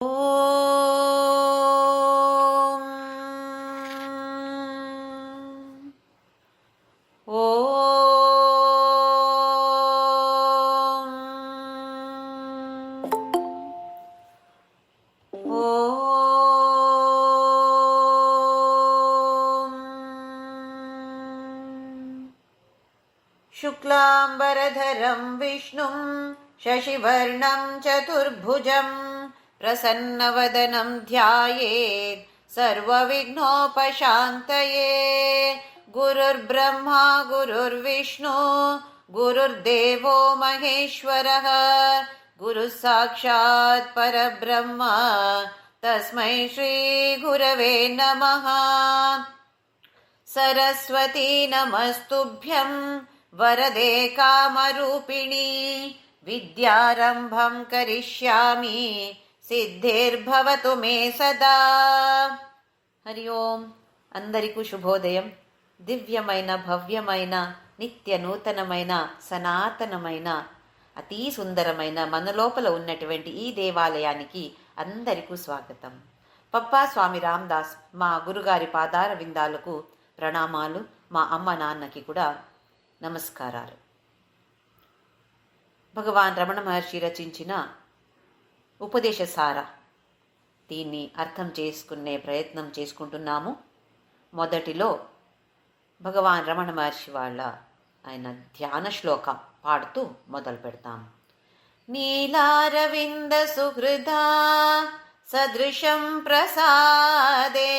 ఓం ఓం ఓం శుక్లాంబరధరం విష్ణుం శశివర్ణం చతుర్భుజం ప్రసన్నవదనం ధ్యాయేత్ సర్వవిఘ్నోపశాంతయే. గురుర్బ్రహ్మా గురుర్విష్ణు గురుర్దేవో మహేశ్వరః గురుః సాక్షాత్ పరబ్రహ్మ తస్మై శ్రీ గురవే నమః. సరస్వతీ నమస్తుభ్యం వరదే కామరూపిణి విద్యారంభం కరిష్యామి సిద్ధిర్భవతు మే సదా. హరి ఓం. అందరికీ శుభోదయం. దివ్యమైన భవ్యమైన నిత్య నూతనమైన సనాతనమైన అతి సుందరమైన మన లోపల ఉన్నటువంటి ఈ దేవాలయానికి అందరికీ స్వాగతం. పప్పా స్వామి రామదాస్ మా గురుగారి పాదార విందాలకు ప్రణామాలు. మా అమ్మ నాన్నకి కూడా నమస్కారాలు. భగవాన్ రమణ మహర్షి రచించిన ఉపదేశసార, దీన్ని అర్థం చేసుకునే ప్రయత్నం చేసుకుంటున్నాము. మొదటిలో భగవాన్ రమణ మహర్షి ఆయన ధ్యాన శ్లోక పాడుతూ మొదలు పెడతాము. నీలారవింద సుహృదా సదృశం ప్రసాదే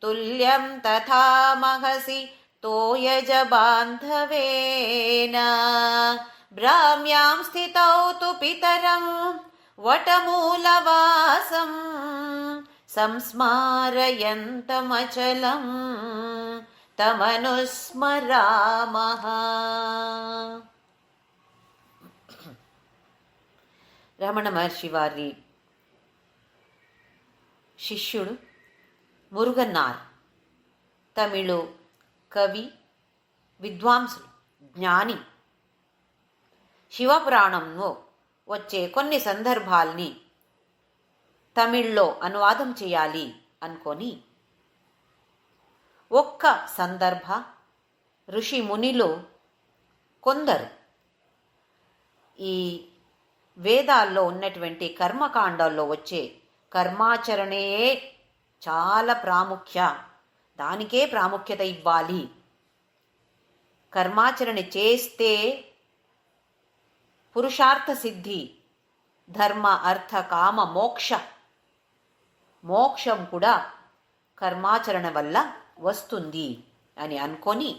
తుల్యం తథా మహసి తోయజ బాంధవేన భ్రామ్యాం స్థితౌ తు పితరం వటమూలవాసం సంస్మారయంతమచలం తమనుస్మరామః. రమణ మహర్షి వారి శిష్యుడు మురుగన్నార్, తమిళ కవి, విద్వాంసులు, జ్ఞాని. శివపురాణంలో వచ్చే కొన్ని సందర్భాల్ని తమిళ్లో అనువాదం చేయాలి అనుకొని ఒక్క సందర్భ ఋషి మునిలో కొందరు ఈ వేదాల్లో ఉన్నటువంటి కర్మకాండాల్లో వచ్చే కర్మాచరణే చాలా దానికే ప్రాముఖ్యత ఇవ్వాలి, కర్మాచరణ చేస్తే పురుషార్థ సిద్ధి, ధర్మ అర్థ కామ మోక్షం కూడా కర్మాచరణ వల్ల వస్తుంది అని అనుకొని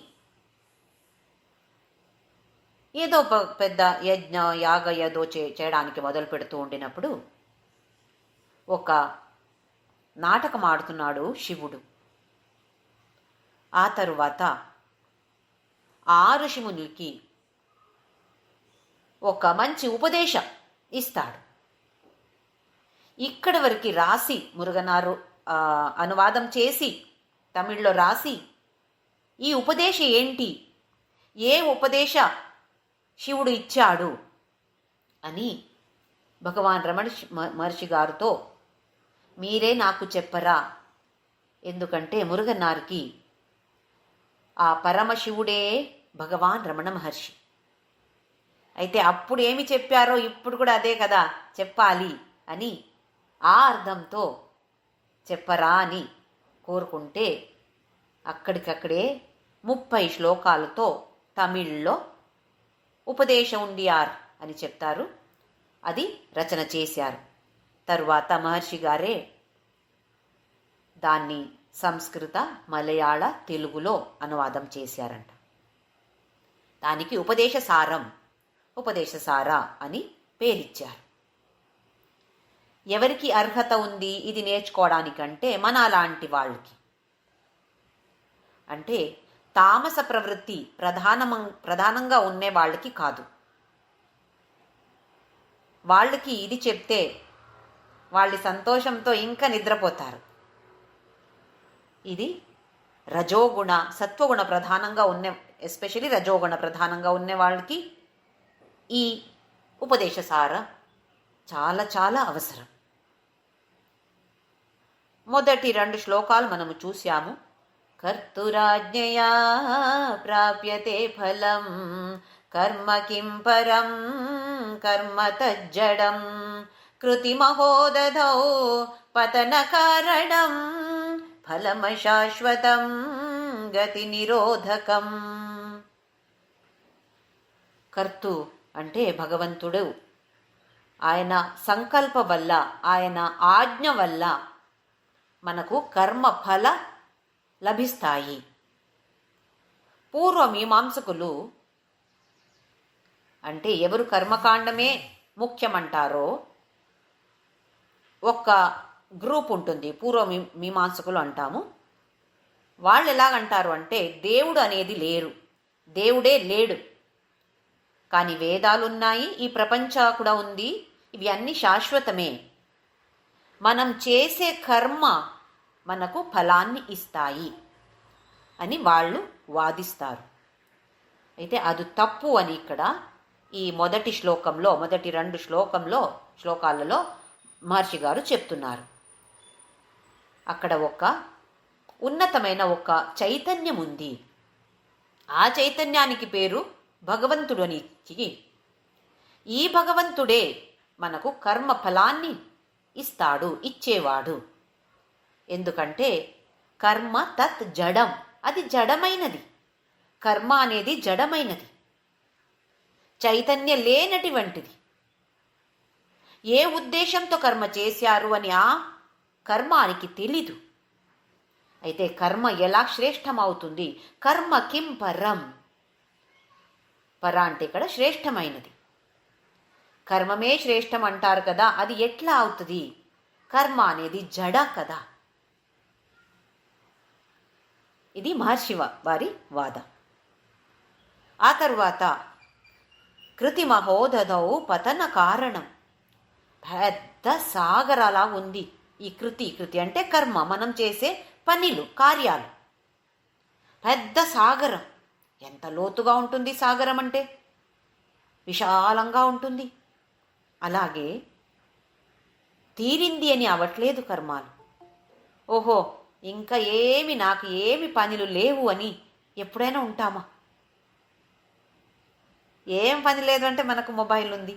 ఏదో పెద్ద యజ్ఞ యాగ ఏదో చేయడానికి మొదలు పెడుతూ ఉండినప్పుడు ఒక నాటకం ఆడుతున్నాడు శివుడు. ఆ తరువాత ఆ ఋషిమునికి ఒక మంచి ఉపదేశం ఇస్తాడు. ఇక్కడి వరకు రాసి మురుగనారు అనువాదం చేసి తమిళ్లో రాసి ఈ ఉపదేశం ఏంటి, ఏ ఉపదేశ శివుడు ఇచ్చాడు అని భగవాన్ రమణ మహర్షి గారితో మీరే నాకు చెప్పరా, ఎందుకంటే మురుగన్నారికి ఆ పరమశివుడే భగవాన్ రమణ మహర్షి. అయితే అప్పుడు ఏమి చెప్పారో ఇప్పుడు కూడా అదే కదా చెప్పాలి అని ఆ అర్థంతో చెప్పరా అని కోరుకుంటే అక్కడికక్కడే 30 శ్లోకాలతో తమిళ్లో ఉపదేశం ఉండియార్ అని చెప్తారు. అది రచన చేశారు. తరువాత మహర్షి గారే దాన్ని సంస్కృత, మలయాళ, తెలుగులో అనువాదం చేశారంట. దానికి ఉపదేశసార అని పేరిచ్చారు. ఎవరికి అర్హత ఉంది ఇది నేర్చుకోవడానికంటే మన అలాంటి వాళ్ళకి, అంటే తామస ప్రవృత్తి ప్రధానంగా ఉండే వాళ్ళకి కాదు. వాళ్ళకి ఇది చెప్తే వాళ్ళ సంతోషంతో ఇంకా నిద్రపోతారు. ఇది రజోగుణ సత్వగుణ ప్రధానంగా ఉన్న, ఎస్పెషలీ రజోగుణ ప్రధానంగా ఉండే వాళ్ళకి ఈ ఉపదేశసార చాలా చాలా అవసరం. మొదటి 2 శ్లోకాలు మనము చూశాము. కర్తురాజ్ఞయా ప్రాప్యతే ఫలం కర్మ కిం పరం కర్మ తజ్జడం కృతిమహోదధౌ పతన కారణం ఫలమశాశ్వతం గతి నిరోధకం. కర్తు అంటే భగవంతుడు. ఆయన సంకల్ప వల్ల, ఆయన ఆజ్ఞ వల్ల మనకు కర్మ ఫల లభిస్తాయి. పూర్వ మీమాంసకులు అంటే ఎవరు కర్మకాండమే ముఖ్యమంటారో ఒక గ్రూప్ ఉంటుంది, పూర్వ మీమాంసకులు అంటాము. వాళ్ళు ఎలాగంటారు అంటే దేవుడు అనేది లేరు, దేవుడే లేడు, కానీ వేదాలున్నాయి, ఈ ప్రపంచం కూడా ఉంది, ఇవి అన్నీ శాశ్వతమే, మనం చేసే కర్మ మనకు ఫలాన్ని ఇస్తాయి అని వాళ్ళు వాదిస్తారు. అయితే అది తప్పు అని ఇక్కడ ఈ మొదటి 2 శ్లోకాలలో మహర్షి గారు చెప్తున్నారు. అక్కడ ఒక ఉన్నతమైన ఒక చైతన్యం ఉంది. ఆ చైతన్యానికి పేరు భగవంతుడు అని ఇచ్చి, ఈ భగవంతుడే మనకు కర్మ ఫలాన్ని ఇచ్చేవాడు. ఎందుకంటే కర్మ తత్ జడం, అది జడమైనది. కర్మ అనేది జడమైనది, చైతన్య లేనటువంటిది. ఏ ఉద్దేశంతో కర్మ చేశారు అని ఆ కర్మానికి తెలీదు. అయితే కర్మ ఎలా శ్రేష్టమవుతుంది? కర్మ కిం పరం, పర అంటే ఇక్కడ శ్రేష్టమైనది. కర్మమే శ్రేష్టం అంటారు కదా, అది ఎట్లా అవుతుంది? కర్మ అనేది జడ కదా. ఇది మహర్షి వారి వాదం. ఆ తరువాత కృతిమహోదధౌ పతన కారణం, పెద్ద సాగరాలా ఉంది ఈ కృతి అంటే కర్మ, మనం చేసే పనులు, కార్యాలు. పెద్ద సాగరం. ఎంత లోతుగా ఉంటుంది సాగరం అంటే? విశాలంగా ఉంటుంది. అలాగే తీరింది అని అవట్లేదు కర్మాలు. ఓహో ఇంకా నాకు ఏమి పనులు లేవు అని ఎప్పుడైనా ఉంటామా? ఏం పని లేదు అంటే మనకు మొబైల్ ఉంది,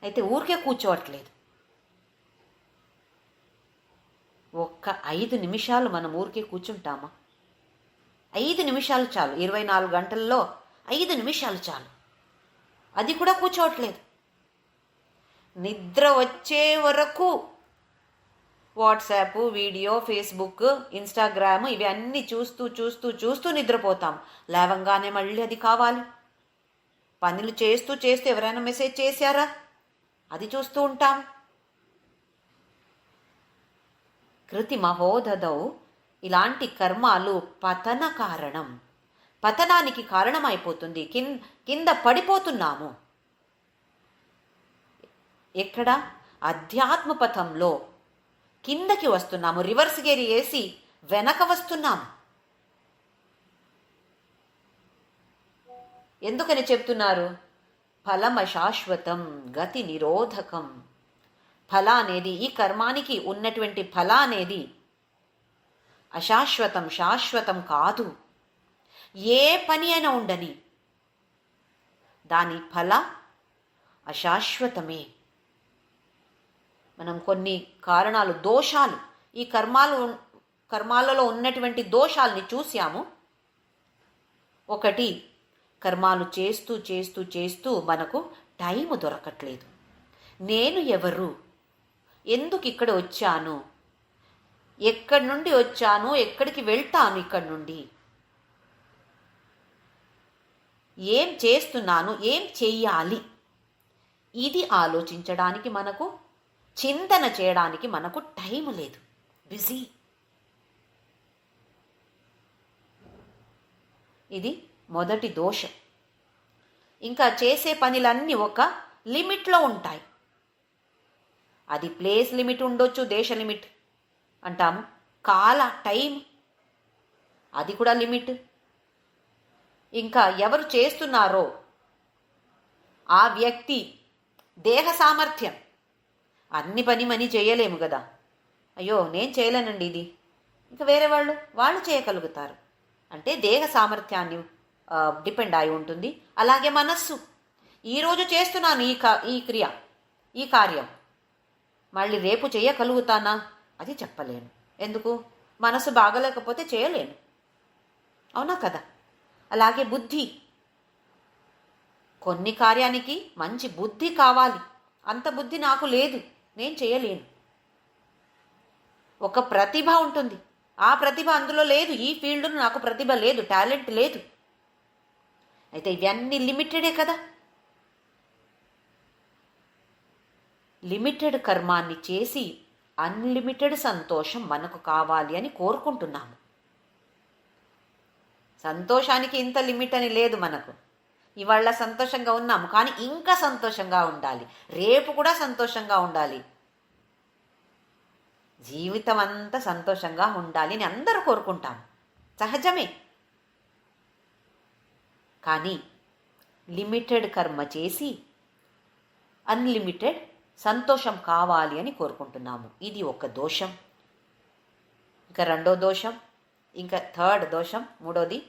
అయితే ఊరికే కూర్చోవట్లేదు. ఒక్క 5 నిమిషాలు మనం ఊరికే కూర్చుంటామా? 5 నిమిషాలు చాలు. 24 గంటల్లో 5 నిమిషాలు చాలు. అది కూడా కూర్చోవట్లేదు. నిద్ర వచ్చే వరకు వాట్సాప్, వీడియో, ఫేస్బుక్, ఇన్స్టాగ్రామ్ ఇవి అన్నీ చూస్తూ చూస్తూ చూస్తూ నిద్రపోతాం. లేవంగానే మళ్ళీ అది కావాలి. పనులు చేస్తూ చేస్తూ ఎవరైనా మెసేజ్ చేశారా, అది చూస్తూ ఉంటాం. కృతి మహోదధౌ, ఇలాంటి కర్మాలు పతన కారణం, పతనానికి కారణమైపోతుంది. కింద పడిపోతున్నాము. ఎక్కడ? అధ్యాత్మ పథంలో కిందకి వస్తున్నాము. రివర్స్ గేర్ వేసి వెనక వస్తున్నాము. ఎందుకని చెప్తున్నారు? ఫలం అశాశ్వతం గతి నిరోధకం. ఫల అనేది, ఈ కర్మానికి ఉన్నటువంటి ఫల అనేది అశాశ్వతం, శాశ్వతం కాదు. ఏ పని అయినా ఉండని దాని ఫల అశాశ్వతమే. మనం కొన్ని కారణాలు, దోషాలు, ఈ కర్మాలలో ఉన్నటువంటి దోషాలని చూసాము. ఒకటి, కర్మాలు చేస్తూ చేస్తూ చేస్తూ మనకు టైం దొరకట్లేదు. నేను ఎవరు, ఎందుకు ఇక్కడ వచ్చాను, ఎక్కడి నుండి వచ్చాను, ఎక్కడికి వెళ్తాను, ఇక్కడి నుండి ఏం చేస్తున్నాను, ఏం చెయ్యాలి, ఇది ఆలోచించడానికి మనకు, చింతన చేయడానికి మనకు టైం లేదు. బిజీ. ఇది మొదటి దోషం. ఇంకా చేసే పనులన్నీ ఒక లిమిట్లో ఉంటాయి. అది ప్లేస్ లిమిట్ ఉండొచ్చు, దేశ లిమిట్ అంటాము, కాల టైం అది కూడా లిమిట్. ఇంకా ఎవరు చేస్తున్నారో ఆ వ్యక్తి దేహ సామర్థ్యం, అన్ని పని చేయలేము కదా. అయ్యో నేను చేయలేనండి ఇది, ఇంకా వేరే వాళ్ళు చేయగలుగుతారు. అంటే దేహ సామర్థ్యాన్ని డిపెండ్ అయి ఉంటుంది. అలాగే మనస్సు, ఈరోజు చేస్తున్నాను ఈ క్రియ, ఈ కార్యం, మళ్ళీ రేపు చేయగలుగుతానా అది చెప్పలేను. ఎందుకు? మనసు బాగలేకపోతే చేయలేను. అవునా కదా? అలాగే బుద్ధి, కొన్ని కార్యానికి మంచి బుద్ధి కావాలి, అంత బుద్ధి నాకు లేదు, నేను చేయలేను. ఒక ప్రతిభ ఉంటుంది, ఆ ప్రతిభ అందులో లేదు, ఈ ఫీల్డ్లో నాకు ప్రతిభ లేదు, టాలెంట్ లేదు. అయితే ఇవన్నీ లిమిటెడే కదా. లిమిటెడ్ కర్మాన్ని చేసి అన్లిమిటెడ్ సంతోషం మనకు కావాలి అని కోరుకుంటున్నాము. సంతోషానికి ఇంత లిమిట్ అని లేదు మనకు. ఇవాళ సంతోషంగా ఉన్నాము, కానీ ఇంకా సంతోషంగా ఉండాలి, రేపు కూడా సంతోషంగా ఉండాలి, జీవితం అంతా సంతోషంగా ఉండాలి అని అందరూ కోరుకుంటాం, సహజమే. కానీ లిమిటెడ్ కర్మ చేసి అన్లిమిటెడ్ సంతోషం కావాలి అని కోరుకుంటున్నాము. ఇది ఒక దోషం. ఇంకా రెండో దోషం, ఇంకా థర్డ్ దోషం, మూడోది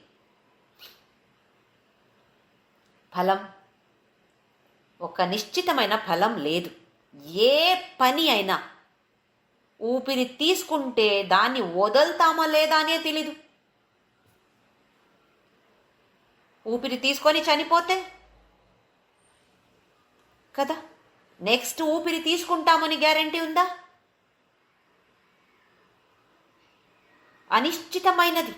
ఫలం. ఒక నిశ్చితమైన ఫలం లేదు. ఏ పని అయినా ఊపిరి తీసుకుంటే దాన్ని వదులుతామా లేదా అనే తెలీదు. ఊపిరి తీసుకొని చనిపోతే కదా, నెక్స్ట్ ఊపిరి తీసుకుంటామని గ్యారంటీ ఉందా? అనిశ్చితమైనది.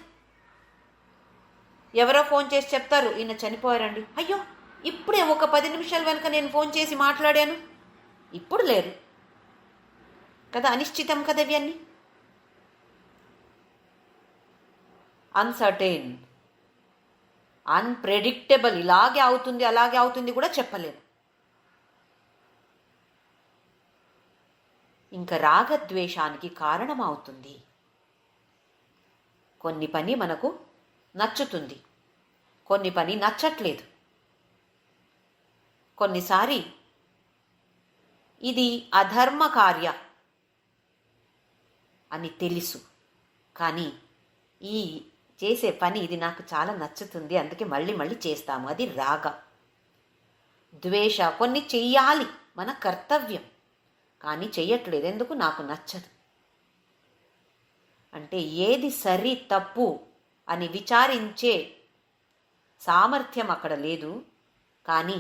ఎవరో ఫోన్ చేసి చెప్తారు ఈయన చనిపోయారండి, అయ్యో ఇప్పుడే ఒక 10 నిమిషాల వెనుక నేను ఫోన్ చేసి మాట్లాడాను, ఇప్పుడు లేరు కదా. అనిశ్చితం కదా ఇవన్నీ, అన్సర్టైన్, అన్ప్రెడిక్టబుల్. ఇలాగే అవుతుంది అలాగే అవుతుంది కూడా చెప్పలేము. ఇంకా రాగద్వేషానికి కారణమవుతుంది. కొన్ని పని మనకు నచ్చుతుంది, కొన్ని పని నచ్చట్లేదు. కొన్నిసారి ఇది అధర్మ కార్య అని తెలుసు, కానీ ఈ చేసే పని ఇది నాకు చాలా నచ్చుతుంది, అందుకే మళ్ళీ మళ్ళీ చేస్తాము, అది రాగ. ద్వేష, కొన్ని చెయ్యాలి, మన కర్తవ్యం, కానీ చెయ్యట్లేదు, ఎందుకు? నాకు నచ్చదు. అంటే ఏది సరి తప్పు అని విచారించే సామర్థ్యం అక్కడ లేదు, కానీ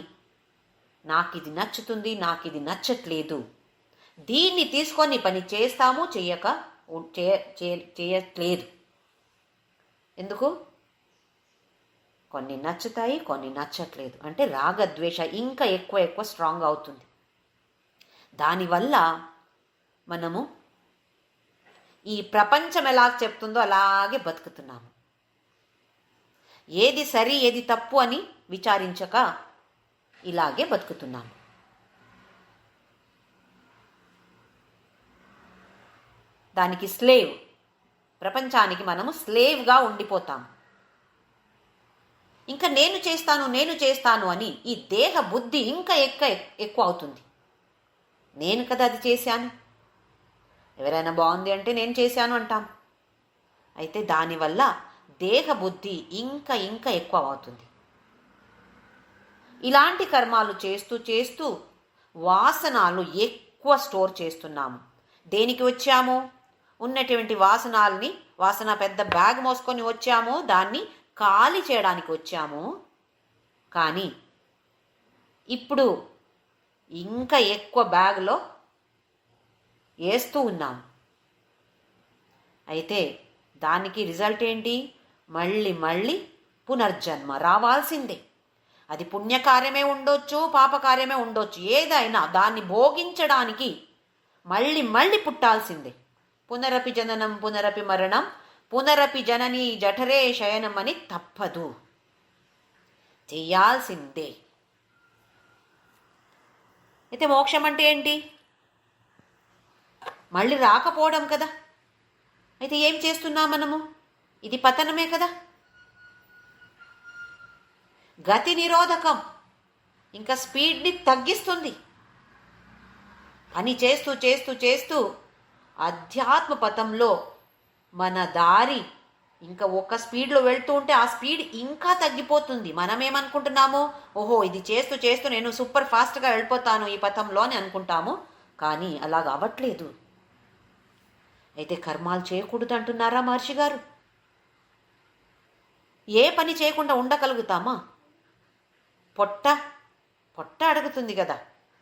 నాకు ఇది నచ్చుతుంది, నాకు ఇది నచ్చట్లేదు, దీన్ని తీసుకొని పని చేస్తాము, చేయట్లేదు. ఎందుకు? కొన్ని నచ్చుతాయి, కొన్ని నచ్చట్లేదు. అంటే రాగద్వేష ఇంకా ఎక్కువ స్ట్రాంగ్ అవుతుంది. దానివల్ల మనము ఈ ప్రపంచం ఎలా చెప్తుందో అలాగే బతుకుతున్నాము. ఏది సరి ఏది తప్పు అని విచారించక ఇలాగే బతుకుతున్నాము. దానికి స్లేవ్, ప్రపంచానికి మనము స్లేవ్గా ఉండిపోతాం. ఇంకా నేను చేస్తాను అని ఈ దేహ బుద్ధి ఇంకా ఎక్కువ అవుతుంది. నేను కదా అది చేశాను, ఎవరైనా బాగుంది అంటే నేను చేశాను అంటాం. అయితే దానివల్ల దేహ బుద్ధి ఇంకా ఎక్కువ అవుతుంది. ఇలాంటి కర్మాలు చేస్తూ వాసనాలు ఎక్కువ స్టోర్ చేస్తున్నాము. దేనికి వచ్చాము? ఉన్నటువంటి వాసన పెద్ద బ్యాగ్ మోసుకొని వచ్చాము, దాన్ని ఖాళీ చేయడానికి వచ్చాము. కానీ ఇప్పుడు ఇంకా ఎక్కువ బ్యాగ్లో వేస్తూ ఉన్నాము. అయితే దానికి రిజల్ట్ ఏంటి? మళ్ళీ పునర్జన్మ రావాల్సిందే. అది పుణ్యకార్యమే ఉండొచ్చు, పాపకార్యమే ఉండొచ్చు, ఏదైనా దాన్ని భోగించడానికి మళ్ళీ పుట్టాల్సిందే. పునరపి జననం పునరపి మరణం పునరపి జనని జఠరే శయనం అని తప్పదు, చెయ్యాల్సిందే. అయితే మోక్షం అంటే ఏంటి? మళ్ళీ రాకపోవడం కదా. అయితే ఏం చేస్తున్నాం మనము? ఇది పతనమే కదా. గతి నిరోధకం, ఇంకా స్పీడ్ని తగ్గిస్తుంది. పని చేస్తూ అధ్యాత్మ పథంలో మన దారి ఇంకా ఒక స్పీడ్లో వెళ్తూ ఉంటే ఆ స్పీడ్ ఇంకా తగ్గిపోతుంది. మనమేమనుకుంటున్నాము, ఓహో ఇది చేస్తూ చేస్తూ నేను సూపర్ ఫాస్ట్గా వెళ్ళిపోతాను ఈ పథంలో అని అనుకుంటాము. కానీ అలాగ అవ్వట్లేదు. అయితే కర్మాలు చేయకూడదు అంటున్నారా మహర్షి గారు? ఏ పని చేయకుండా ఉండగలుగుతామా? పొట్ట అడుగుతుంది కదా,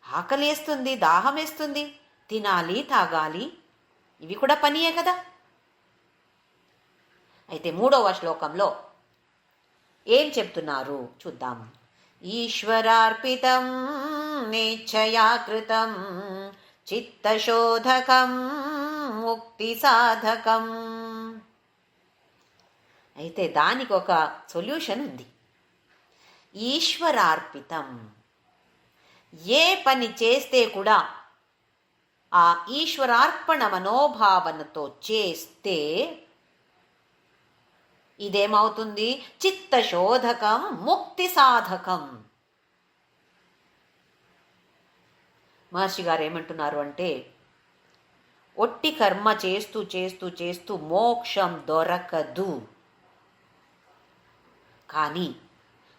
ఆకలి వేస్తుంది, దాహం వేస్తుంది, తినాలి, తాగాలి, ఇవి కూడా పనియే కదా. అయితే 3వ శ్లోకంలో ఏం చెప్తున్నారు చూద్దాం. ఈశ్వరార్పితం నేచ్ఛయా కృతం చిత్తశోధకం ముక్తి సాధకం. అయితే దానికి ఒక సొల్యూషన్ ఉంది. ఈశ్వరార్పితం, ఏ పని చేస్తే కూడా ఆ ఈశ్వరార్పణ మనోభావనతో చేస్తే ఇదేమవుతుంది? చిత్తశోధకం ముక్తి సాధకం. మహర్షి గారు ఏమంటున్నారు అంటే, ఒట్టి కర్మ చేస్తూ చేస్తూ చేస్తూ మోక్షం దొరకదు, కానీ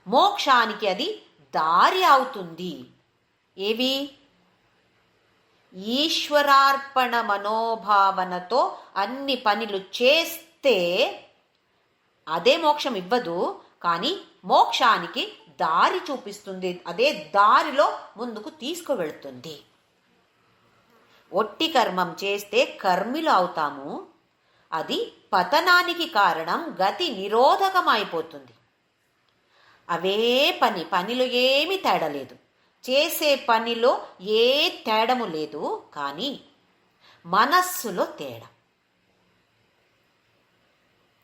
మోక్షానికి అది దారి అవుతుంది. ఏవి? ఈశ్వరార్పణ మనోభావనతో అన్ని పనులు చేస్తే అదే మోక్షం ఇవ్వదు, కానీ మోక్షానికి దారి చూపిస్తుంది, అదే దారిలో ముందుకు తీసుకువెళ్తుంది. ఒట్టి కర్మం చేస్తే కర్మిలు అవుతాము, అది పతనానికి కారణం, గతి నిరోధకం అయిపోతుంది. అవే పనిలో ఏమీ తేడా లేదు, చేసే పనిలో ఏ తేడము లేదు, కానీ మనస్సులో తేడా.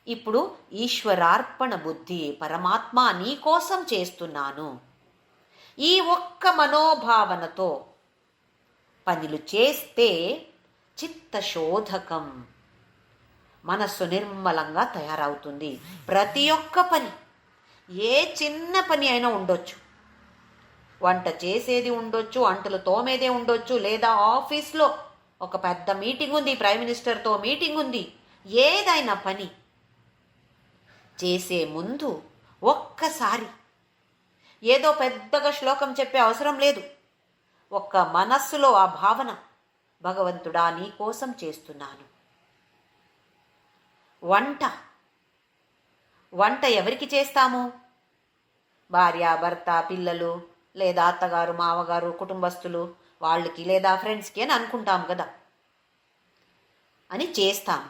ఇప్పుడు ఈశ్వరార్పణ బుద్ధి, పరమాత్మ నీకోసం చేస్తున్నాను, ఈ ఒక్క మనోభావనతో పనులు చేస్తే చిత్తశోధకం, మనస్సు నిర్మలంగా తయారవుతుంది. ప్రతి ఒక్క పని, ఏ చిన్న పని అయినా ఉండొచ్చు, వంట చేసేది ఉండొచ్చు, అంటలు తోమేదే ఉండొచ్చు, లేదా ఆఫీస్లో ఒక పెద్ద మీటింగ్ ఉంది, ప్రైమ్ మినిస్టర్తో మీటింగ్ ఉంది, ఏదైనా పని చేసే ముందు ఒక్కసారి ఏదో పెద్దగా శ్లోకం చెప్పే అవసరం లేదు, ఒక్క మనస్సులో ఆ భావన, భగవంతుడా నీ కోసం చేస్తున్నాను. వంట ఎవరికి చేస్తాము? భార్య, భర్త, పిల్లలు, లేదా అత్తగారు, మావగారు, కుటుంబస్తులు వాళ్ళకి, లేదా ఫ్రెండ్స్కి అని అనుకుంటాం కదా, అని చేస్తాం.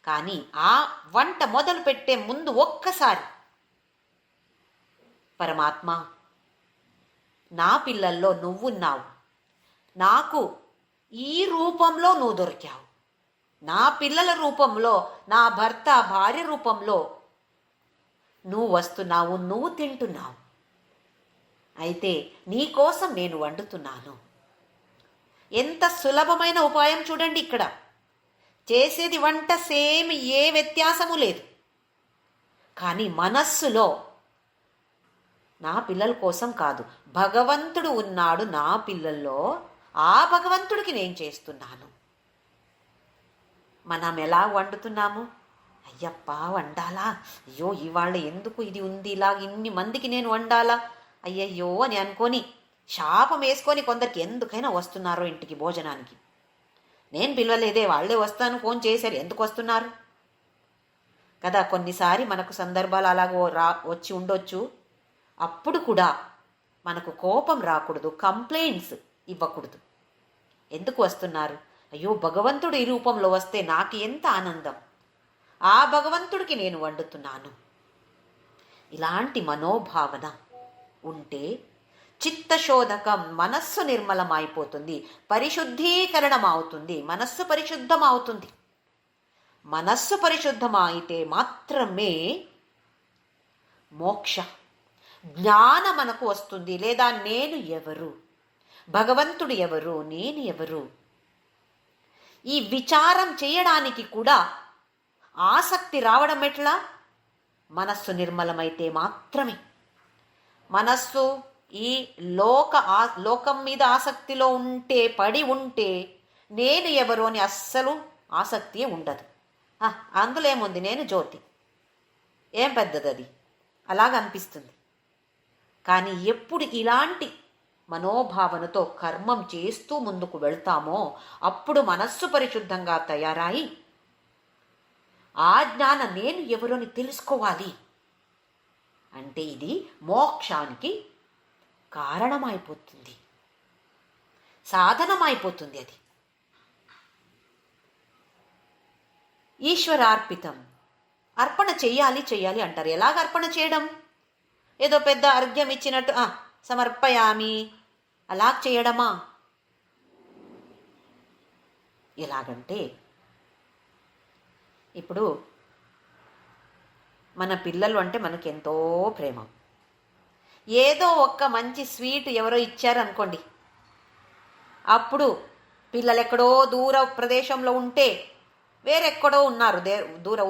కానీ ఆ వంట మొదలు పెట్టే ముందు ఒక్కసారి పరమాత్మ, నా పిల్లల్లో నువ్వున్నావు, నాకు ఈ రూపంలో నువ్వు దొరికావు, నా పిల్లల రూపంలో, నా భర్త భార్య రూపంలో నువ్వు వస్తున్నావు, నువ్వు తింటున్నావు, అయితే నీకోసం నేను వండుతున్నాను. ఎంత సులభమైన ఉపాయం చూడండి. ఇక్కడ చేసేది వంట సేమ్, ఏ వ్యత్యాసము లేదు, కానీ మనస్సులో నా పిల్లల కోసం కాదు, భగవంతుడు ఉన్నాడు నా పిల్లల్లో, ఆ భగవంతుడికి నేను చేస్తున్నాను. మనం ఎలా వండుతున్నాము? అయ్యప్ప వండాలా, అయ్యో ఇవాళ ఎందుకు ఇది ఉంది, ఇలా ఇన్ని మందికి నేను వండాలా, అయ్యయ్యో అని అనుకొని శాపం వేసుకొని కొందరికి ఎందుకైనా వస్తున్నారో ఇంటికి భోజనానికి. నేను పిలవలేదే, వాళ్ళే వస్తాను ఫోన్ చేశారు, ఎందుకు వస్తున్నారు కదా. కొన్నిసారి మనకు సందర్భాలు అలాగో వచ్చి ఉండొచ్చు. అప్పుడు కూడా మనకు కోపం రాకూడదు, కంప్లైంట్స్ ఇవ్వకూడదు. ఎందుకు వస్తున్నారు? అయ్యో భగవంతుడు ఈ రూపంలో వస్తే నాకు ఎంత ఆనందం, ఆ భగవంతుడికి నేను వండుతున్నాను. ఇలాంటి మనోభావన ఉంటే చిత్తశోధకం, మనస్సు నిర్మలమైపోతుంది, పరిశుద్ధీకరణం అవుతుంది, మనస్సు పరిశుద్ధం అవుతుంది. మనస్సు పరిశుద్ధమైతే మాత్రమే మోక్ష జ్ఞానం మనకు వస్తుంది. లేదా నేను ఎవరు, భగవంతుడు ఎవరు, నేను ఎవరు, ఈ విచారం చేయడానికి కూడా ఆసక్తి రావడం ఎట్లా? మనస్సు నిర్మలమైతే మాత్రమే. మనస్సు ఈ లోకం మీద ఆసక్తిలో ఉంటే, పడి ఉంటే, నేను ఎవరు అని అస్సలు ఆసక్తియే ఉండదు. అందులో ఏముంది, నేను జ్యోతి, ఏం పెద్దది అది, అలాగ అనిపిస్తుంది. కానీ ఎప్పుడు ఇలాంటి మనోభావనతో కర్మం చేస్తూ ముందుకు వెళ్తామో అప్పుడు మనస్సు పరిశుద్ధంగా తయారై ఆ జ్ఞానం నేను ఎవరోని తెలుసుకోవాలి అంటే ఇది మోక్షానికి కారణమైపోతుంది, సాధనమైపోతుంది. అది ఈశ్వరార్పితం. అర్పణ చెయ్యాలి అంటారు. ఎలాగ అర్పణ చేయడం? ఏదో పెద్ద అర్ఘ్యం ఇచ్చినట్టు సమర్పయామి అలా చేయడమా? ఎలాగంటే ఇప్పుడు మన పిల్లలు అంటే మనకి ఎంతో ప్రేమ. ఏదో ఒక్క మంచి స్వీట్ ఎవరో ఇచ్చారనుకోండి, అప్పుడు పిల్లలు ఎక్కడో దూర ప్రదేశంలో ఉంటే, వేరెక్కడో ఉన్నారు దూర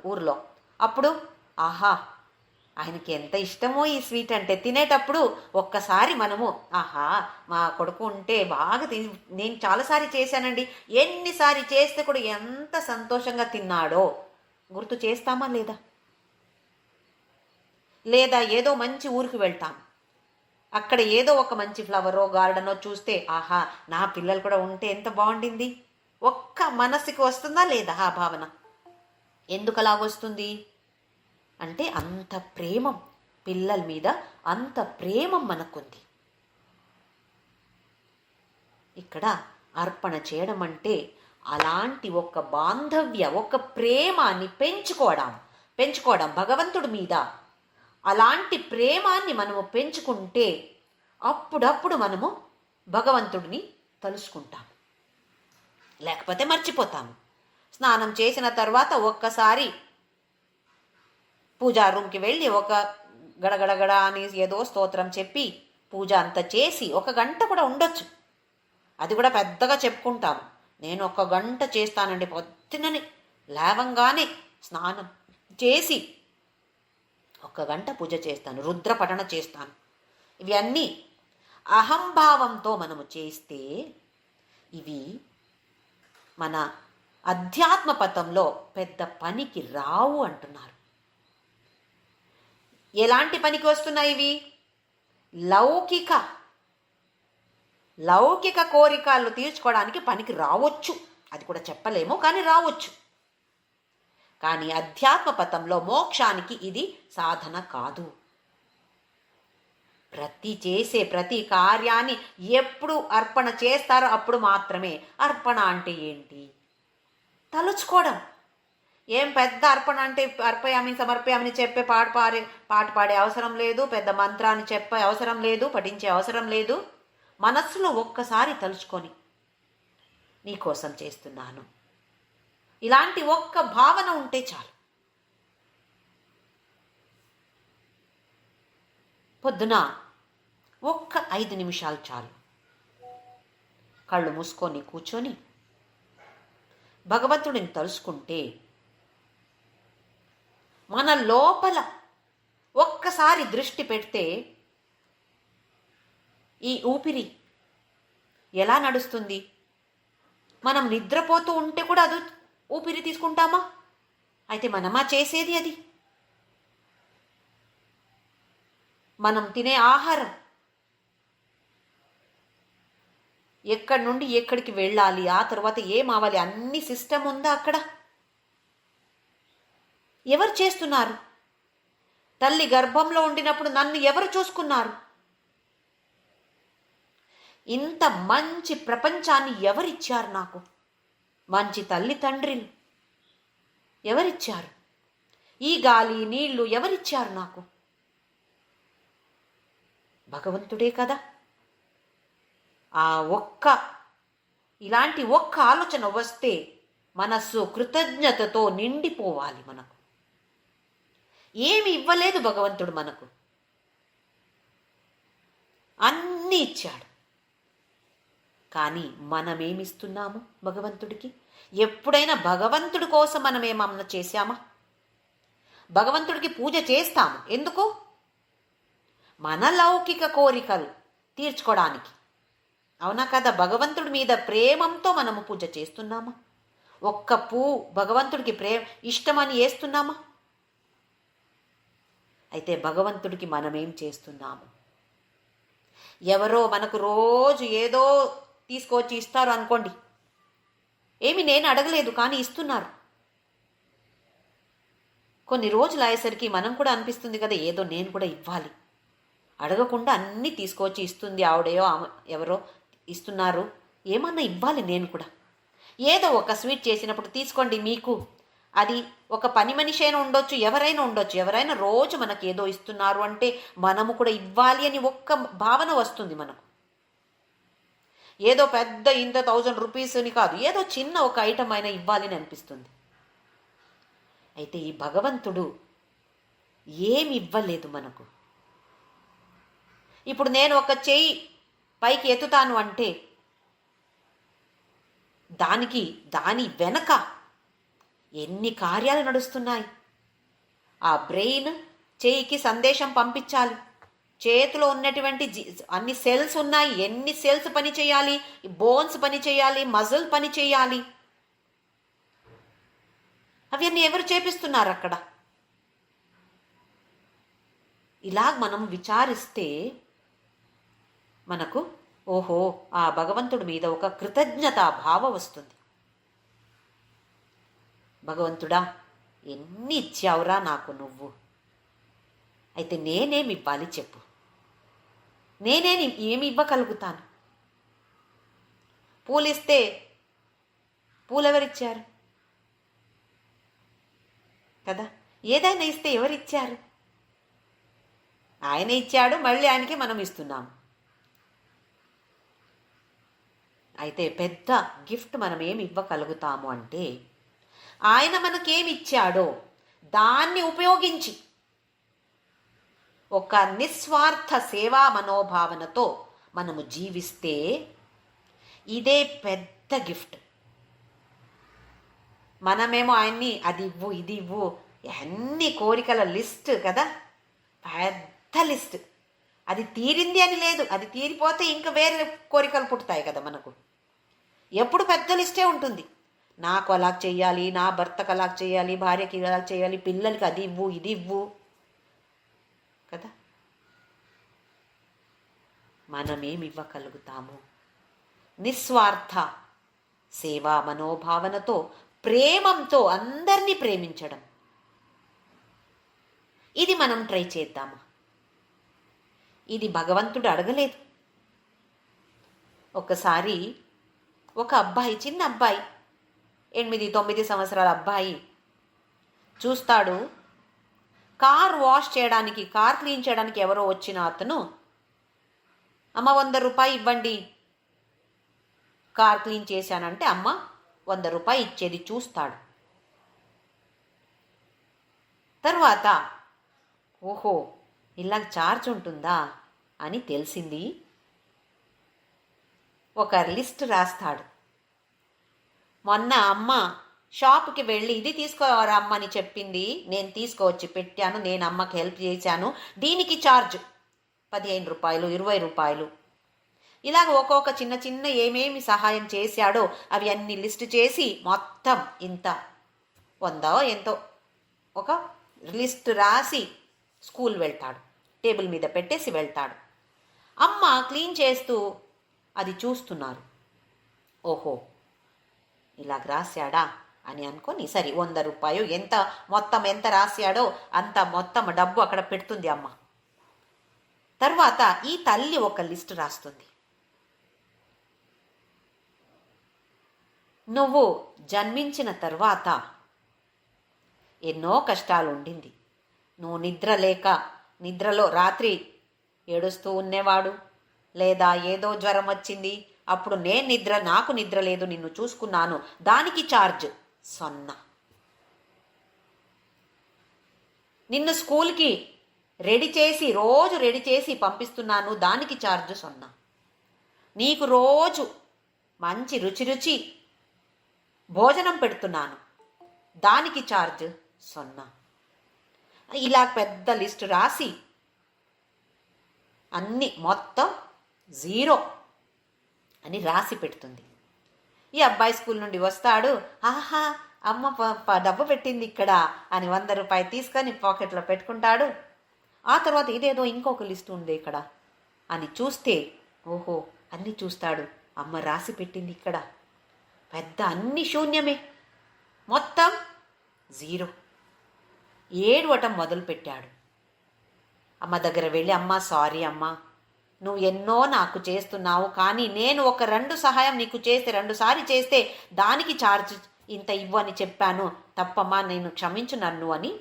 ఊర్లో, అప్పుడు ఆహా ఆయనకి ఎంత ఇష్టమో ఈ స్వీట్ అంటే, తినేటప్పుడు ఒక్కసారి మనము మా కొడుకు ఉంటే బాగా నేను చాలాసారి చేశానండి, ఎన్నిసారి చేస్తే కూడా ఎంత సంతోషంగా తిన్నాడో గుర్తు చేస్తామా లేదా? లేదా ఏదో మంచి ఊరికి వెళ్తాం, అక్కడ ఏదో ఒక మంచి ఫ్లవరో గార్డెనో చూస్తే నా పిల్లలు కూడా ఉంటే ఎంత బాగుండింది, ఒక్క మనసుకి వస్తుందా లేదా ఆ భావన? ఎందుకు అలాగొస్తుంది అంటే అంత ప్రేమం, పిల్లల మీద అంత ప్రేమం మనకుంది. ఇక్కడ అర్పణ చేయడం అంటే అలాంటి ఒక బాంధవ్య, ఒక ప్రేమాన్ని పెంచుకోవడం భగవంతుడి మీద. అలాంటి ప్రేమాన్ని మనము పెంచుకుంటే అప్పుడప్పుడు మనము భగవంతుడిని తలుసుకుంటాము, లేకపోతే మర్చిపోతాము. స్నానం చేసిన తర్వాత ఒక్కసారి పూజా రూమ్కి వెళ్ళి ఒక గడగడగడ అని ఏదో స్తోత్రం చెప్పి పూజ అంతా చేసి 1 గంట కూడా ఉండొచ్చు. అది కూడా పెద్దగా చెప్పుకుంటాము, నేను 1 గంట చేస్తానండి, పొద్దునని లేవంగానే స్నానం చేసి 1 గంట పూజ చేస్తాను, రుద్రపఠన చేస్తాను. ఇవన్నీ అహంభావంతో మనము చేస్తే ఇవి మన అధ్యాత్మ పథంలో పెద్ద పనికి రావు అంటున్నారు. ఎలాంటి పనికి వస్తున్నాయి ఇవి? లౌకిక కోరికలు తీర్చుకోవడానికి పనికి రావచ్చు, అది కూడా చెప్పలేము, కానీ రావచ్చు. కానీ అధ్యాత్మ పథంలో మోక్షానికి ఇది సాధన కాదు. ప్రతి కార్యాన్ని ఎప్పుడు అర్పణ చేస్తారో అప్పుడు మాత్రమే. అర్పణ అంటే ఏంటి? తలుచుకోవడం. ఏం పెద్ద అర్పణ అంటే అర్పయామి సమర్పయామని చెప్పే పాట పాడే అవసరం లేదు, పెద్ద మంత్రాన్ని చెప్పే అవసరం లేదు, పఠించే అవసరం లేదు. మనస్సులో ఒక్కసారి తలుచుకొని నీకోసం చేస్తున్నాను, ఇలాంటి ఒక్క భావన ఉంటే చాలు. పొద్దున 5 నిమిషాలు చాలు. కళ్ళు మూసుకొని కూర్చొని భగవంతుడిని తలుసుకుంటే మన లోపల ఒక్కసారి దృష్టి పెడితే ఈ ఊపిరి ఎలా నడుస్తుంది? మనం నిద్రపోతూ ఉంటే కూడా అది ఊపిరి తీసుకుంటామా? అయితే మనమా చేసేది అది? మనం తినే ఆహారం ఎక్కడి నుండి ఎక్కడికి వెళ్ళాలి, ఆ తర్వాత ఏం అవ్వాలి, అన్ని సిస్టమ్ ఉందా అక్కడ? ఎవరు చేస్తున్నారు? తల్లి గర్భంలో ఉండినప్పుడు నన్ను ఎవరు చూసుకున్నారు? ఇంత మంచి ప్రపంచాన్ని ఎవరిచ్చారు నాకు? మంచి తల్లి తండ్రిని ఎవరిచ్చారు? ఈ గాలి నీళ్లు ఎవరిచ్చారు నాకు? భగవంతుడే కదా. ఇలాంటి ఒక్క ఆలోచన వస్తే మనస్సు కృతజ్ఞతతో నిండిపోవాలి. మనకు ఏమి ఇవ్వలేదు భగవంతుడు, మనకు అన్నీ ఇచ్చాడు. కానీ మనమేమిస్తున్నాము భగవంతుడికి? ఎప్పుడైనా భగవంతుడి కోసం మనం ఏమన్నా చేశామా? భగవంతుడికి పూజ చేస్తాము ఎందుకు? మన లౌకిక కోరికలు తీర్చుకోవడానికి, అవునా కదా? భగవంతుడి మీద ప్రేమంతో మనము పూజ చేస్తున్నామా? ఒక్క పువ్వు భగవంతుడికి ఇష్టమని వేస్తున్నామా? అయితే భగవంతుడికి మనమేం చేస్తున్నాము? ఎవరో మనకు రోజు ఏదో తీసుకొచ్చి ఇస్తారు అనుకోండి, ఏమి నేను అడగలేదు కానీ ఇస్తున్నారు. కొన్ని రోజులు అయ్యేసరికి మనం కూడా అనిపిస్తుంది కదా, ఏదో నేను కూడా ఇవ్వాలి. అడగకుండా అన్నీ తీసుకొచ్చి ఇస్తుంది ఆవిడయో ఎవరో ఇస్తున్నారు, ఏమన్నా ఇవ్వాలి నేను కూడా. ఏదో ఒక స్వీట్ చేసినప్పుడు తీసుకోండి, మీకు అది ఒక పని మనిషి అయినా ఉండొచ్చు, ఎవరైనా ఉండొచ్చు, ఎవరైనా రోజు మనకి ఏదో ఇస్తున్నారు అంటే మనము కూడా ఇవ్వాలి అని ఒక్క భావన వస్తుంది మనకు. ఏదో పెద్ద ఇంత 1000 రూపీస్ అని కాదు, ఏదో చిన్న ఒక ఐటమ్ అయినా ఇవ్వాలని అనిపిస్తుంది. అయితే ఈ భగవంతుడు ఏమి ఇవ్వలేదు మనకు. ఇప్పుడు నేను ఒక చెయ్యి పైకి ఎత్తుతాను అంటే దాని వెనక ఎన్ని కార్యాలు నడుస్తున్నాయి. ఆ బ్రెయిన్ చెయ్యికి సందేశం పంపించాలి, చేతిలో ఉన్నటువంటి అన్ని సెల్స్ ఉన్నాయి, ఎన్ని సెల్స్ పని చేయాలి, బోన్స్ పని చేయాలి, మజిల్ పని చేయాలి, అవన్నీ ఎవరు చేపిస్తున్నారు అక్కడ? ఇలా మనం విచారిస్తే మనకు ఓహో ఆ భగవంతుడి మీద ఒక కృతజ్ఞతా భావం వస్తుంది. భగవంతుడా, ఎన్ని ఇచ్చావురా నాకు నువ్వు, అయితే నేనేమి ఇవ్వాలి చెప్పు, ఏమి ఇవ్వగలుగుతాను? పూలిస్తే పూలెవరిచ్చారు కదా, ఏదైనా ఇస్తే ఎవరిచ్చారు? ఆయన ఇచ్చాడు, మళ్ళీ ఆయనకి మనం ఇస్తున్నాము. అయితే పెద్ద గిఫ్ట్ మనం ఏమి ఇవ్వగలుగుతాము అంటే, ఆయన మనకేమి ఇచ్చాడో దాన్ని ఉపయోగించి ఒక నిస్వార్థ సేవా మనోభావనతో మనము జీవిస్తే ఇదే పెద్ద గిఫ్ట్. మనమేమో ఆయన్ని అది ఇవ్వు ఇది ఇవ్వు, అన్ని కోరికల లిస్ట్ కదా, పెద్ద లిస్ట్. అది తీరింది అని లేదు, అది తీరిపోతే ఇంకా వేరే కోరికలు పుడతాయి కదా మనకు. ఎప్పుడు పెద్ద లిస్టే ఉంటుంది. నాకు అలా చెయ్యాలి, నా భర్తకు అలా చేయాలి, భార్యకి అలా చేయాలి, పిల్లలకి అది ఇవ్వు ఇది ఇవ్వు కదా. మనమేమి ఇవ్వగలుగుతాము? నిస్వార్థ సేవా మనోభావనతో, ప్రేమంతో అందరినీ ప్రేమించడం. ఇది మనం ట్రై చేద్దామా? ఇది భగవంతుడు అడగలేదు. ఒకసారి ఒక అబ్బాయి, చిన్న అబ్బాయి, 8-9 సంవత్సరాల అబ్బాయి చూస్తాడు, కార్ వాష్ చేయడానికి, కార్ క్లీన్ చేయడానికి ఎవరో వచ్చిన అతను, అమ్మ 100 రూపాయలు ఇవ్వండి, కార్ క్లీన్ చేశానంటే అమ్మ 100 రూపాయలు ఇచ్చేది చూస్తాడు. తర్వాత ఓహో ఇలా ఛార్జ్ ఉంటుందా అని తెలిసింది. ఒక లిస్ట్ రాస్తాడు. మొన్న అమ్మ షాప్కి వెళ్ళి ఇది తీసుకోరా అమ్మ అని చెప్పింది, నేను తీసుకువచ్చి పెట్టాను, నేను అమ్మకి హెల్ప్ చేశాను, దీనికి ఛార్జ్ 15 రూపాయలు 20 రూపాయలు. ఇలాగ ఒక్కొక్క చిన్న చిన్న ఏమేమి సహాయం చేశాడో అవి అన్ని లిస్ట్ చేసి మొత్తం ఇంత 100 ఎంతో ఒక లిస్ట్ రాసి స్కూల్ వెళ్తాడు, టేబుల్ మీద పెట్టేసి వెళ్తాడు. అమ్మ క్లీన్ చేస్తూ అది చూస్తున్నారు. ఓహో ఇలాగ రాశాడా అని అనుకొని సరే 100 రూపాయలు ఎంత మొత్తం ఎంత రాశాడో అంత మొత్తం డబ్బు అక్కడ పెడుతుంది అమ్మ. తర్వాత ఈ తల్లి ఒక లిస్ట్ రాస్తుంది. నువ్వు జన్మించిన తర్వాత ఎన్నో కష్టాలు ఉండింది, నువ్వు నిద్రలో రాత్రి ఏడుస్తూ ఉండేవాడు, లేదా ఏదో జ్వరం వచ్చింది, అప్పుడు నాకు నిద్ర లేదు, నిన్ను చూసుకున్నాను, దానికి ఛార్జ్ 0. నిన్ను స్కూల్కి రోజు రెడీ చేసి పంపిస్తున్నాను, దానికి ఛార్జ్ 0. నీకు రోజు మంచి రుచి భోజనం పెడుతున్నాను, దానికి ఛార్జ్ 0. ఇలా పెద్ద లిస్ట్ రాసి అన్ని మొత్తం 0 అని రాసి పెడుతుంది. ఈ అబ్బాయి స్కూల్ నుండి వస్తాడు. ఆహా, అమ్మ డబ్బు పెట్టింది ఇక్కడ అని 100 రూపాయలు తీసుకొని పాకెట్లో పెట్టుకుంటాడు. ఆ తర్వాత ఇదేదో ఇంకొక లిస్ట్ ఉంది ఇక్కడ అని చూస్తే, ఓహో అన్నీ చూస్తాడు. అమ్మ రాసి పెట్టింది ఇక్కడ పెద్ద అన్ని శూన్యమే, మొత్తం 0. ఏడవటం మొదలుపెట్టాడు. అమ్మ దగ్గర వెళ్ళి, అమ్మ సారీ అమ్మ, నువ్వు ఎన్నో నాకు చేస్తున్నావు, కానీ నేను ఒక 2 సహాయం నీకు చేస్తే 2 సారి చేస్తే దానికి ఛార్జ్ ఇంత ఇవ్వని చెప్పాను, తప్పమ్మా, నేను క్షమించు నన్ను అని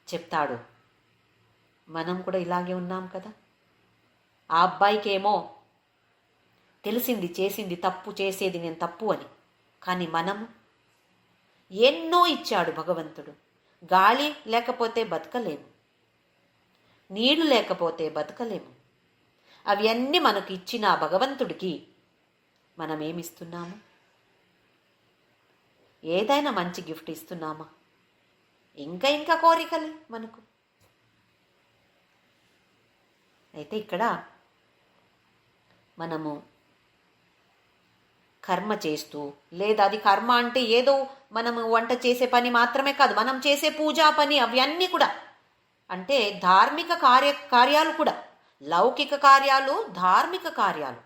చెప్తాడు. మనం కూడా ఇలాగే ఉన్నాం కదా. ఆ అబ్బాయికేమో తెలిసింది, చేసింది తప్పు, చేసేది నేను తప్పు అని. కానీ మనము ఎన్నో ఇచ్చాడు భగవంతుడు. గాలి లేకపోతే బతకలేము, నీళ్లు లేకపోతే బతకలేము. అవి అన్నీ మనకు ఇచ్చిన భగవంతుడికి మనం ఏమిస్తున్నాము? ఏదైనా మంచి గిఫ్ట్ ఇస్తున్నామా? ఇంకా కోరికలే మనకు. అయితే ఇక్కడ మనము కర్మ చేస్తూ, లేదా అది కర్మ అంటే ఏదో మనము వంట చేసే పని మాత్రమే కాదు, మనం చేసే పూజా పని, అవన్నీ కూడా అంటే ధార్మిక కార్యాలు కూడా, లౌకిక కార్యాలు, ధార్మిక కార్యాలు,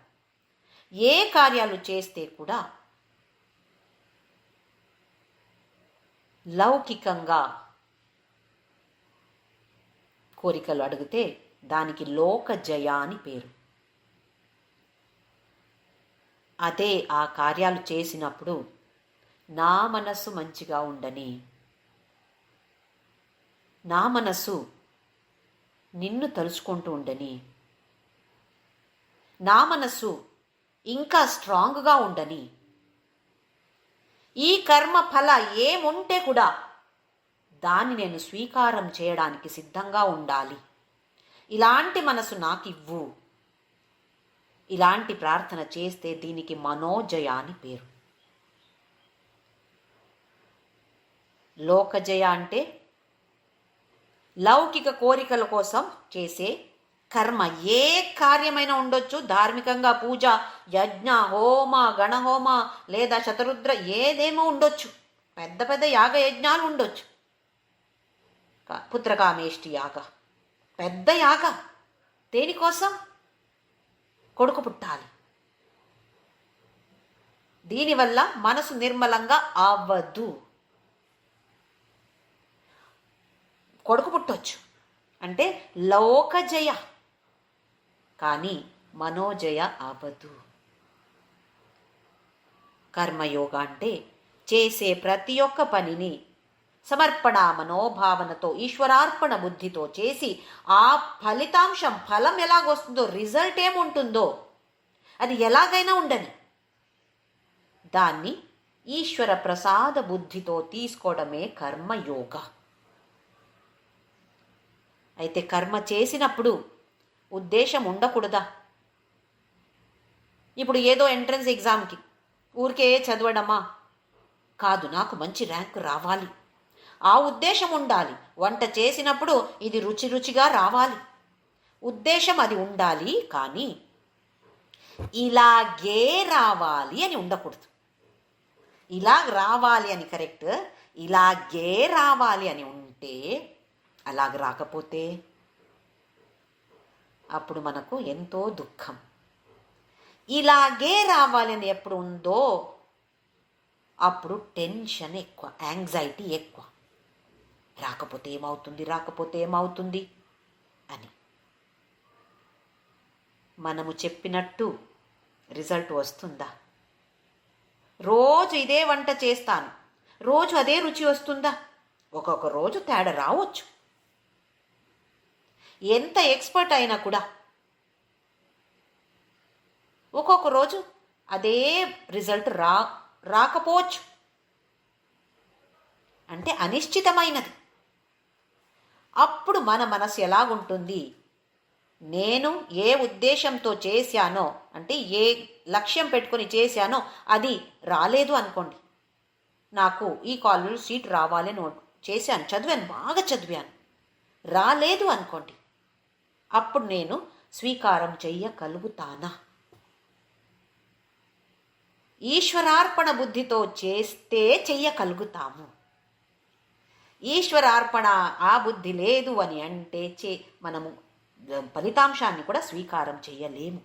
ఏ కార్యాలు చేస్తే కూడా లౌకికంగా కోరికలు అడిగితే దానికి లోకజయ అని పేరు. అదే ఆ కార్యాలు చేసినప్పుడు నా మనస్సు మంచిగా ఉండని, నా మనస్సు నిన్ను తలుచుకుంటూ ఉండని, నా మనస్సు ఇంకా స్ట్రాంగ్గా ఉండని, ఈ కర్మ ఫల ఏముంటే కూడా దాన్ని నేను స్వీకారం చేయడానికి సిద్ధంగా ఉండాలి, ఇలాంటి మనసు నాకు ఇవ్వు, ఇలాంటి ప్రార్థన చేస్తే దీనికి మనోజయ అని పేరు. లోకజయ అంటే లౌకిక కోరికల కోసం చేసే కర్మ, ఏ కార్యమైనా ఉండొచ్చు, ధార్మికంగా పూజ, యజ్ఞ, హోమ, గణహోమ, లేదా శతరుద్ర, ఏదేమో ఉండొచ్చు, పెద్ద పెద్ద యాగ యజ్ఞాలు ఉండొచ్చు. పుత్రకామేష్టి యాగ, పెద్ద యాగ. దేనికోసం? కొడుకు పుట్టాలి. దీనివల్ల మనసు నిర్మలంగా అవ్వదు. కొడుకు పుట్టొచ్చు అంటే లోకజయ, కానీ మనోజయ అవ్వదు. కర్మయోగ అంటే చేసే ప్రతి ఒక్క పనిని సమర్పణ మనోభావనతో, ఈశ్వరార్పణ బుద్ధితో చేసి ఆ ఫలితాంశం, ఫలం ఎలాగొస్తుందో, రిజల్ట్ ఏముంటుందో అది ఎలాగైనా ఉండని, దాన్ని ఈశ్వర ప్రసాద బుద్ధితో తీసుకోవడమే కర్మయోగ. అయితే కర్మ చేసినప్పుడు ఉద్దేశం ఉండకూడదా? ఇప్పుడు ఏదో ఎంట్రన్స్ ఎగ్జామ్కి ఊరికే చదవడమా కాదు, నాకు మంచి ర్యాంకు రావాలి, ఆ ఉద్దేశం ఉండాలి. వంట చేసినప్పుడు ఇది రుచిగా రావాలి, ఉద్దేశం అది ఉండాలి. కానీ ఇలాగే రావాలి అని ఉండకూడదు. ఇలాగ రావాలి అని కరెక్ట్, ఇలాగే రావాలి అని ఉంటే, అలాగ రాకపోతే అప్పుడు మనకు ఎంతో దుఃఖం. ఇలాగే రావాలని ఎప్పుడు ఉందో అప్పుడు టెన్షన్ ఎక్కువ, యాంగ్జైటీ ఎక్కువ. రాకపోతే ఏమవుతుంది అని. మనము చెప్పినట్టు రిజల్ట్ వస్తుందా? రోజు ఇదే వంట చేస్తాను, రోజు అదే రుచి వస్తుందా? ఒక్కొక్క రోజు తేడా రావచ్చు. ఎంత ఎక్స్పర్ట్ అయినా కూడా ఒక్కొక్క రోజు అదే రిజల్ట్ రాకపోవచ్చు. అంటే అనిశ్చితమైనది. అప్పుడు మన మనసు ఎలాగుంటుంది? నేను ఏ ఉద్దేశంతో చేశానో, అంటే ఏ లక్ష్యం పెట్టుకొని చేశానో అది రాలేదు అనుకోండి. నాకు ఈ కాలేజీలో సీట్ రావాలని చేశాను, చదివాను, బాగా చదివాను, రాలేదు అనుకోండి. అప్పుడు నేను స్వీకారం చెయ్యగలుగుతానా? ఈశ్వరార్పణ బుద్ధితో చేస్తే చెయ్యగలుగుతాము. ఈశ్వరార్పణ ఆ బుద్ధి లేదు అని అంటే మనము ఫలితాంశాన్ని కూడా స్వీకారం చేయలేము.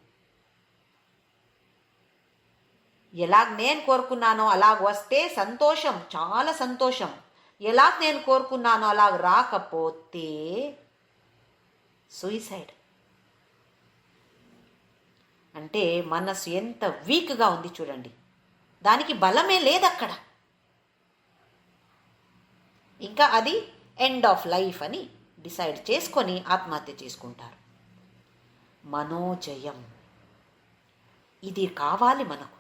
ఎలాగ నేను కోరుకున్నానో అలాగ వస్తే సంతోషం, చాలా సంతోషం. ఎలాగ నేను కోరుకున్నానో అలాగ రాకపోతే సూయిసైడ్. అంటే మనసు ఎంత వీక్గా ఉంది చూడండి, దానికి బలమే లేదు అక్కడ. ఇంకా అది ఎండ్ ఆఫ్ లైఫ్ అని డిసైడ్ చేసుకొని ఆత్మహత్య చేసుకుంటారు. మనోజయం ఇది కావాలి మనకు.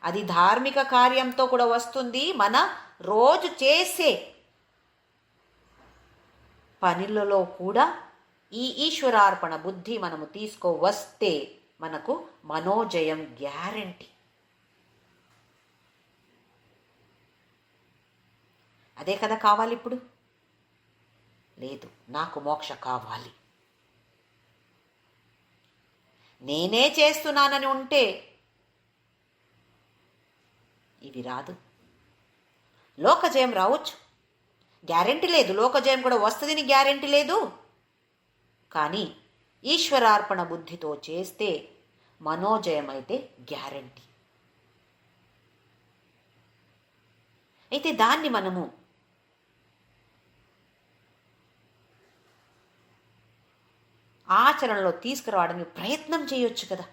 అది ధార్మిక కార్యంతో కూడా వస్తుంది. మన రోజు చేసే పనులలో కూడా ఈ ఈశ్వరార్పణ బుద్ధి మనము తీసుకువస్తే మనకు మనోజయం గ్యారంటీ. అదే కదా కావాలి ఇప్పుడు. లేదు, నాకు మోక్ష కావాలి, నేనే చేస్తున్నానని ఉంటే ఇది రాదు. లోకజయం రావచ్చు, గ్యారెంటీ లేదు. లోకజయం కూడా వస్తుందని గ్యారెంటీ లేదు. కానీ ఈశ్వరార్పణ బుద్ధితో చేస్తే మనోజయం అయితే గ్యారెంటీ. అయితే దాన్ని మనము ఆచరణలో తీసుకురావడానికి ప్రయత్నం చేయొచ్చు కదా.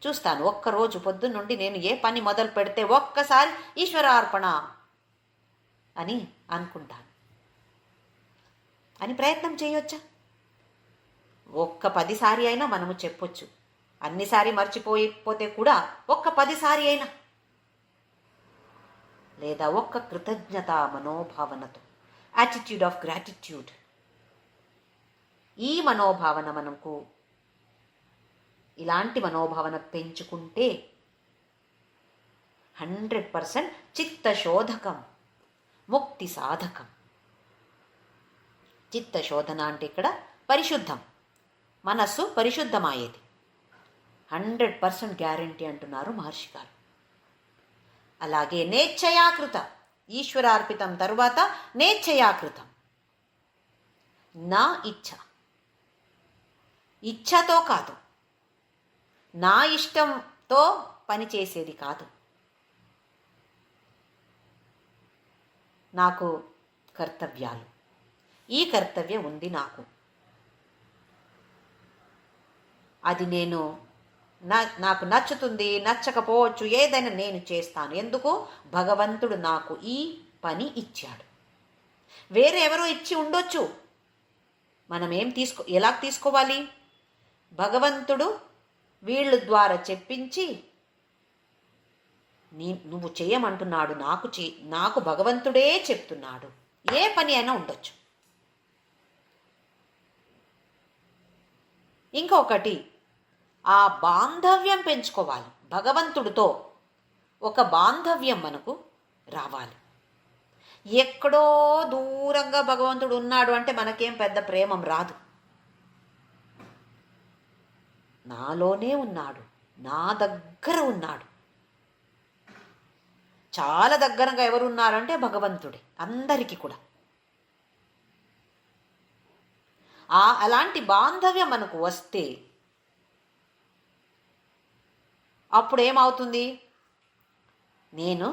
చూస్తాను, ఒక్కరోజు పొద్దున్న నుండి నేను ఏ పని మొదలు పెడితే ఒక్కసారి ఈశ్వరార్పణ అని అనుకుంటాను అని ప్రయత్నం చేయొచ్చా? ఒక్క 10 సారి అయినా మనము చెప్పొచ్చు. అన్నిసారి మర్చిపోయిపోతే కూడా ఒక్క 10 సారి అయినా, లేదా ఒక్క కృతజ్ఞత మనోభావనతో, యాటిట్యూడ్ ఆఫ్ గ్రాటిట్యూడ్, ఈ మనోభావన మనకు ఇలాంటి మనోభావన పెంచుకుంటే 100% చిత్తశోధకం, ముక్తి సాధకం. చిత్తశోధన అంటే ఇక్కడ పరిశుద్ధం, మనస్సు పరిశుద్ధమయ్యేది. 100% గ్యారంటీ అంటున్నారు మహర్షి గారు. అలాగే నేచ్ఛయాకృత, ఈశ్వరార్పితం తరువాత నేచ్ఛయాకృతం, నా ఇచ్ఛ, ఇచ్ఛతో కాదు, నా ఇష్టంతో పనిచేసేది కాదు. నాకు కర్తవ్యాలు, ఈ కర్తవ్యం ఉంది నాకు, అది నాకు నచ్చుతుంది, నచ్చకపోవచ్చు, ఏదైనా నేను చేస్తాను. ఎందుకు? భగవంతుడు నాకు ఈ పని ఇచ్చాడు. వేరే ఎవరో ఇచ్చి ఉండొచ్చు, మనం ఎలా తీసుకోవాలి? భగవంతుడు వీళ్ళ ద్వారా చెప్పించి నువ్వు చేయమంటున్నాడు, నాకు భగవంతుడే చెప్తున్నాడు. ఏ పని అయినా ఉండొచ్చు. ఇంకొకటి, ఆ బాంధవ్యం పెంచుకోవాలి. భగవంతుడితో ఒక బాంధవ్యం మనకు రావాలి. ఎక్కడో దూరంగా భగవంతుడు ఉన్నాడు అంటే మనకేం పెద్ద ప్రేమం రాదు. నాలోనే ఉన్నాడు, నా దగ్గర ఉన్నాడు. చాలా దగ్గరగా ఎవరు ఉన్నారంటే భగవంతుడే, అందరికీ కూడా. అలాంటి బాంధవ్యం మనకు వస్తే అప్పుడు ఏమవుతుంది? నేను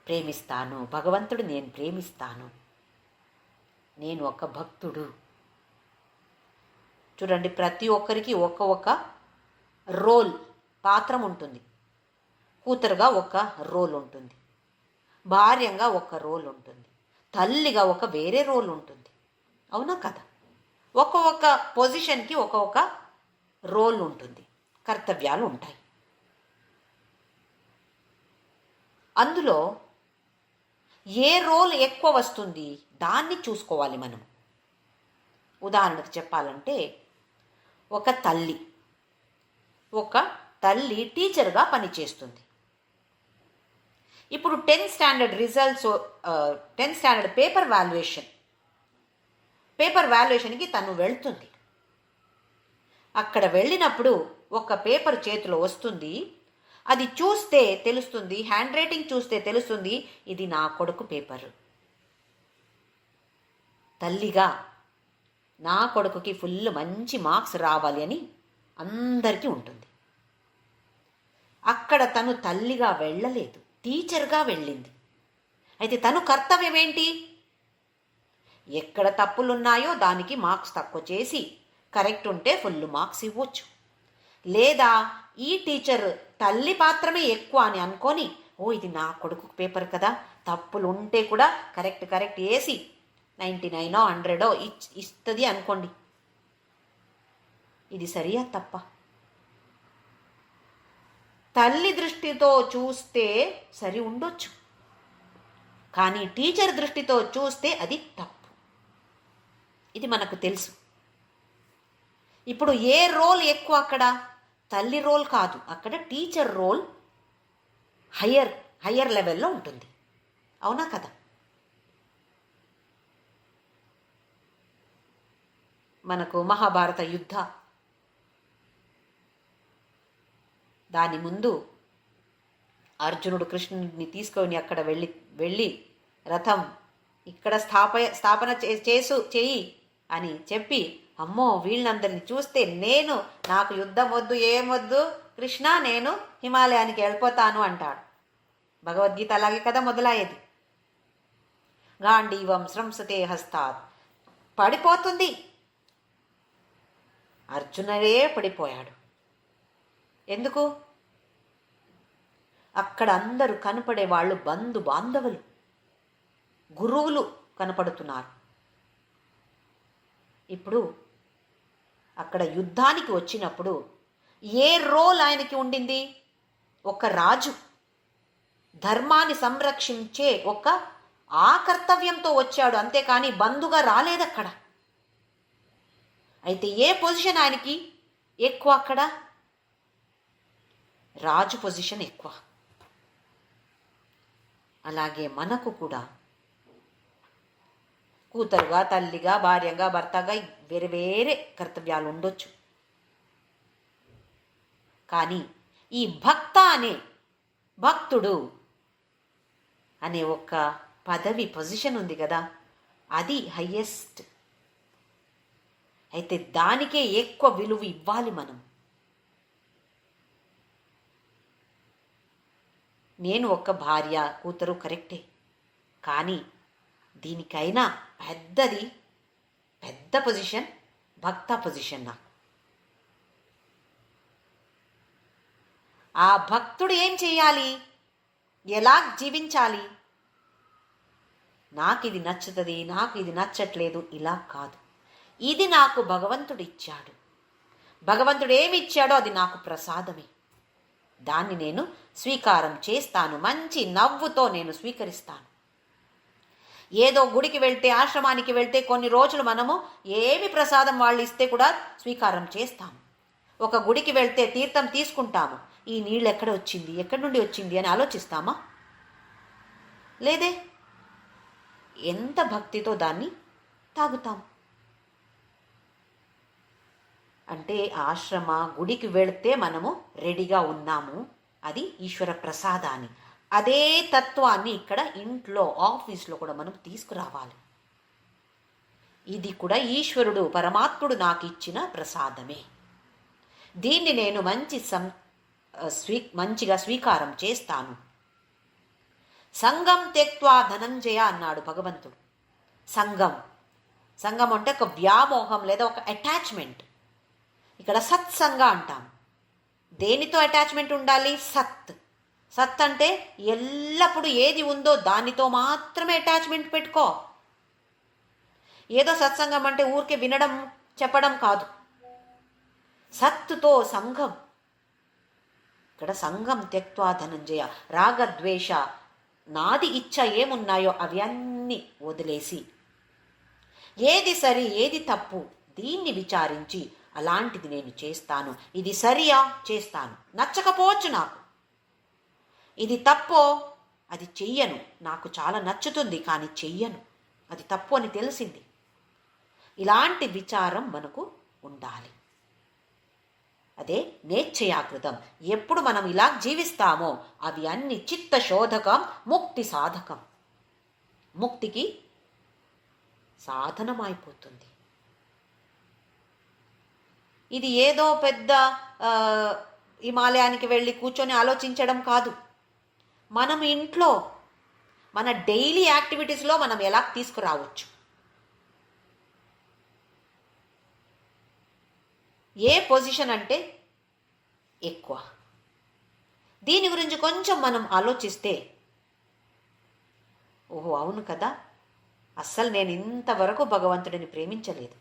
ప్రేమిస్తాను, భగవంతుడు నేను ప్రేమిస్తాను, నేను ఒక భక్తుడు. చూడండి, ప్రతి ఒక్కరికి ఒక రోల్, పాత్రం ఉంటుంది. కూతురుగా ఒక రోల్ ఉంటుంది, భార్యంగా ఒక రోల్ ఉంటుంది, తల్లిగా ఒక వేరే రోల్ ఉంటుంది. అవునా కదా? ఒక్కొక్క పొజిషన్కి ఒక్కొక్క రోల్ ఉంటుంది, కర్తవ్యాలు ఉంటాయి. అందులో ఏ రోల్ ఎక్కువ వస్తుంది దాన్ని చూసుకోవాలి మనం. ఉదాహరణకు చెప్పాలంటే, ఒక తల్లి టీచర్గా పనిచేస్తుంది. ఇప్పుడు 10th standard results, 10th standard paper వాల్యుయేషన్కి తను వెళ్తుంది. అక్కడ వెళ్ళినప్పుడు ఒక పేపర్ చేతిలో వస్తుంది. అది చూస్తే తెలుస్తుంది, హ్యాండ్ రైటింగ్ చూస్తే తెలుస్తుంది, ఇది నా కొడుకు పేపర్. తల్లిగా నా కొడుకుకి ఫుల్ మంచి మార్క్స్ రావాలి అని అందరికీ ఉంటుంది. అక్కడ తను తల్లిగా వెళ్ళలేదు, టీచర్గా వెళ్ళింది. అయితే తను కర్తవ్యం ఏంటి? ఎక్కడ తప్పులున్నాయో దానికి మార్క్స్ తక్కువ చేసి, కరెక్ట్ ఉంటే ఫుల్ మార్క్స్ ఇవ్వచ్చు. లేదా ఈ టీచర్ తల్లి పాత్రమే ఎక్కువ అని అనుకొని, ఇది నా కొడుకు పేపర్ కదా, తప్పులు ఉంటే కూడా కరెక్ట్ వేసి 99 100 ఇస్తుంది అనుకోండి. ఇది సరియా తప్ప? తల్లి దృష్టితో చూస్తే సరి ఉండొచ్చు, కానీ టీచర్ దృష్టితో చూస్తే అది తప్పు. ఇది మనకు తెలుసు. ఇప్పుడు ఏ రోల్ ఎక్కువ? అక్కడ తల్లి రోల్ కాదు, అక్కడ టీచర్ రోల్ హయ్యర్ లెవెల్లో ఉంటుంది. అవునా కదా? మనకు మహాభారత యుద్ధ, దాని ముందు అర్జునుడు కృష్ణుడిని తీసుకొని అక్కడ వెళ్ళి రథం ఇక్కడ స్థాపన చేయి అని చెప్పి, అమ్మో వీళ్ళందరినీ చూస్తే నాకు యుద్ధం వద్దు, ఏమొద్దు కృష్ణ, నేను హిమాలయానికి వెళ్ళిపోతాను అంటాడు. భగవద్గీత అలాగే కదా మొదలయ్యేది. గాంధీవం స్రంసతే హస్తాత్, పడిపోతుంది. అర్జునుడే పడిపోయాడు. ఎందుకు? అక్కడ అందరూ కనపడే వాళ్ళు బాంధవులు, గురువులు కనపడుతున్నారు. ఇప్పుడు అక్కడ యుద్ధానికి వచ్చినప్పుడు ఏ రోల్ ఆయనకి ఉండింది? ఒక రాజు, ధర్మాన్ని సంరక్షించే ఆ కర్తవ్యంతో వచ్చాడు, అంతేకాని బంధుగా రాలేదక్కడ. అయితే ఏ పొజిషన్ ఆయనకి ఎక్కువ? అక్కడ రాజు పొజిషన్ ఎక్కువ. అలాగే మనకు కూడా కూతురుగా, తల్లిగా, భార్యగా, భర్తగా వేరే వేరే కర్తవ్యాలు ఉండొచ్చు. కానీ ఈ భక్తుడు అనే ఒక పదవి, పొజిషన్ ఉంది కదా, అది హయ్యెస్ట్. అయితే దానికే ఎక్కువ విలువ ఇవ్వాలి మనం. నేను ఒక భార్య, కూతురు కరెక్టే, కానీ దీనికైనా పెద్ద పొజిషన్ భక్త పొజిషన్. నాకు ఆ భక్తుడు ఏం చేయాలి, ఎలా జీవించాలి, నాకు ఇది నచ్చుతుంది, నాకు ఇది నచ్చట్లేదు, ఇలా కాదు. ఇది నాకు భగవంతుడు ఇచ్చాడు, భగవంతుడు ఏమి ఇచ్చాడో అది నాకు ప్రసాదమే, దాన్ని నేను స్వీకారం చేస్తాను, మంచి నవ్వుతో నేను స్వీకరిస్తాను. ఏదో గుడికి వెళ్తే, ఆశ్రమానికి వెళ్తే కొన్ని రోజులు మనము ఏమి ప్రసాదం వాళ్ళు ఇస్తే కూడా స్వీకారం చేస్తాము. ఒక గుడికి వెళ్తే తీర్థం తీసుకుంటాము, ఈ నీళ్ళు ఎక్కడి నుండి వచ్చింది అని ఆలోచిస్తామా? లేదే. ఎంత భక్తితో దాన్ని తాగుతాం. అంటే ఆశ్రమ, గుడికి వెళితే మనము రెడీగా ఉన్నాము, అది ఈశ్వర ప్రసాదాన్ని. అదే తత్వాన్ని ఇక్కడ ఇంట్లో, ఆఫీస్లో కూడా మనం తీసుకురావాలి. ఇది కూడా ఈశ్వరుడు, పరమాత్ముడు నాకు ఇచ్చిన ప్రసాదమే. దీన్ని నేను మంచిగా స్వీకారం చేస్తాను. సంగం త్యక్త్వా ధనంజయ అన్నాడు భగవంతుడు. సంగం అంటే ఒక వ్యామోహం లేదా ఒక అటాచ్మెంట్. ఇక్కడ సత్సంగ అంటాం. దేనితో అటాచ్మెంట్ ఉండాలి? సత్ అంటే ఎల్లప్పుడూ ఏది ఉందో దానితో మాత్రమే అటాచ్మెంట్ పెట్టుకో. ఏదో సత్సంగం అంటే ఊరికే వినడం, చెప్పడం కాదు. సత్తుతో సంఘం. ఇక్కడ సంఘం త్యక్త్వా ధనంజయ, రాగద్వేష, నాది ఇచ్చ ఏమున్నాయో అవి అన్నీ వదిలేసి, ఏది సరి ఏది తప్పు దీన్ని విచారించి, అలాంటిది నేను చేస్తాను, ఇది సరియా చేస్తాను, నచ్చకపోవచ్చు నాకు, ఇది తప్పో అది చెయ్యను, నాకు చాలా నచ్చుతుంది కానీ చెయ్యను, అది తప్పు అని తెలిసింది. ఇలాంటి విచారం మనకు ఉండాలి. అదే నేచ్ఛయాకృతం. ఎప్పుడు మనం ఇలా జీవిస్తామో అవి అన్ని చిత్త శోధకం, ముక్తి సాధకం, ముక్తికి సాధనమైపోతుంది. ఇది ఏదో పెద్ద హిమాలయానికి వెళ్ళి కూర్చొని ఆలోచించడం కాదు. మనం ఇంట్లో మన డైలీ యాక్టివిటీస్లో మనం ఎలా తీసుకురావచ్చు. ఏ పొజిషన్ అంటే ఎక్కువ, దీని గురించి కొంచెం మనం ఆలోచిస్తే, ఓహో అవును కదా, అస్సలు నేను ఇంతవరకు భగవంతుడిని ప్రేమించలేదు,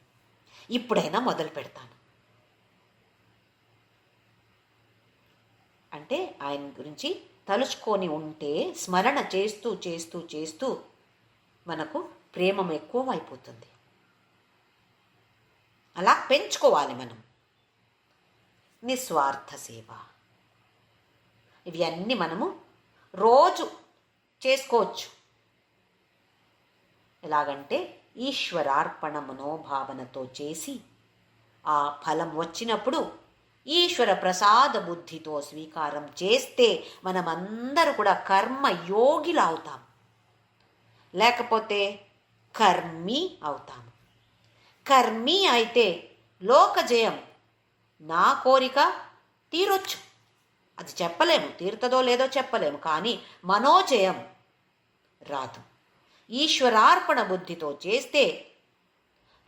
ఇప్పుడైనా మొదలు పెడతాను అంటే ఆయన గురించి తలుచుకొని ఉంటే, స్మరణ చేస్తూ చేస్తూ చేస్తూ మనకు ప్రేమ ఎక్కువ అయిపోతుంది. అలా పెంచుకోవాలి మనం. నిస్వార్థ సేవ, ఇవి అన్నీ మనము రోజు చేసుకోవచ్చు. ఎలాగంటే ఈశ్వరార్పణ మనోభావనతో చేసి ఆ ఫలం వచ్చినప్పుడు ఈశ్వర ప్రసాద బుద్ధితో స్వీకారం చేస్తే మనమందరూ కూడా కర్మయోగిలు అవుతాం, లేకపోతే కర్మి అవుతాం. కర్మి అయితే లోకజయం, నా కోరిక తీరొచ్చు, అది చెప్పలేము, తీరుతుందో లేదో చెప్పలేము, కానీ మనోజయం రాదు. ఈశ్వరార్పణ బుద్ధితో చేస్తే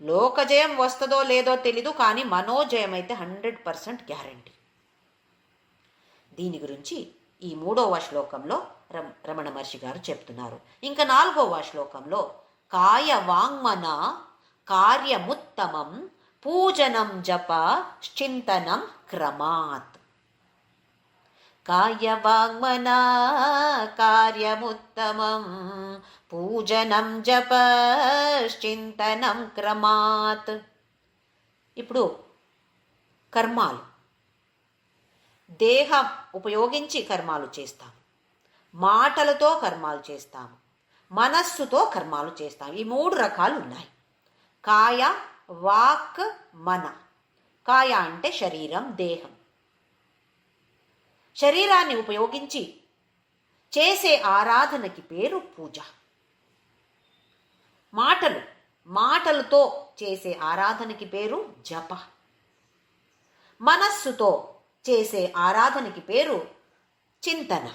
లోకజయం వస్తుందో లేదో తెలీదు, కానీ మనోజయం అయితే 100% గ్యారంటీ. దీని గురించి ఈ 3వ శ్లోకంలో రమణ మహర్షి గారు చెప్తున్నారు. ఇంకా 4వ శ్లోకంలో కాయ వాంగ్మన కార్యముత్తమం పూజనం జప చింతనం క్రమాత్. కాయవాంగ్మన కార్యముత్తమం పూజనం జప చింతనం క్రమాత్. ఇప్పుడు కర్మాలు, దేహం ఉపయోగించి కర్మాలు చేస్తాం, మాటలతో కర్మాలు చేస్తాము, మనస్సుతో కర్మాలు చేస్తాం. ఈ 3 రకాలు ఉన్నాయి. కాయ, వాక్, మన. కాయ అంటే శరీరం, దేహం. శరీరాన్ని ఉపయోగించి చేసే ఆరాధనకి పేరు పూజ. మాటలతో చేసే ఆరాధనకి పేరు జప. మనస్సుతో చేసే ఆరాధనకి పేరు చింతన.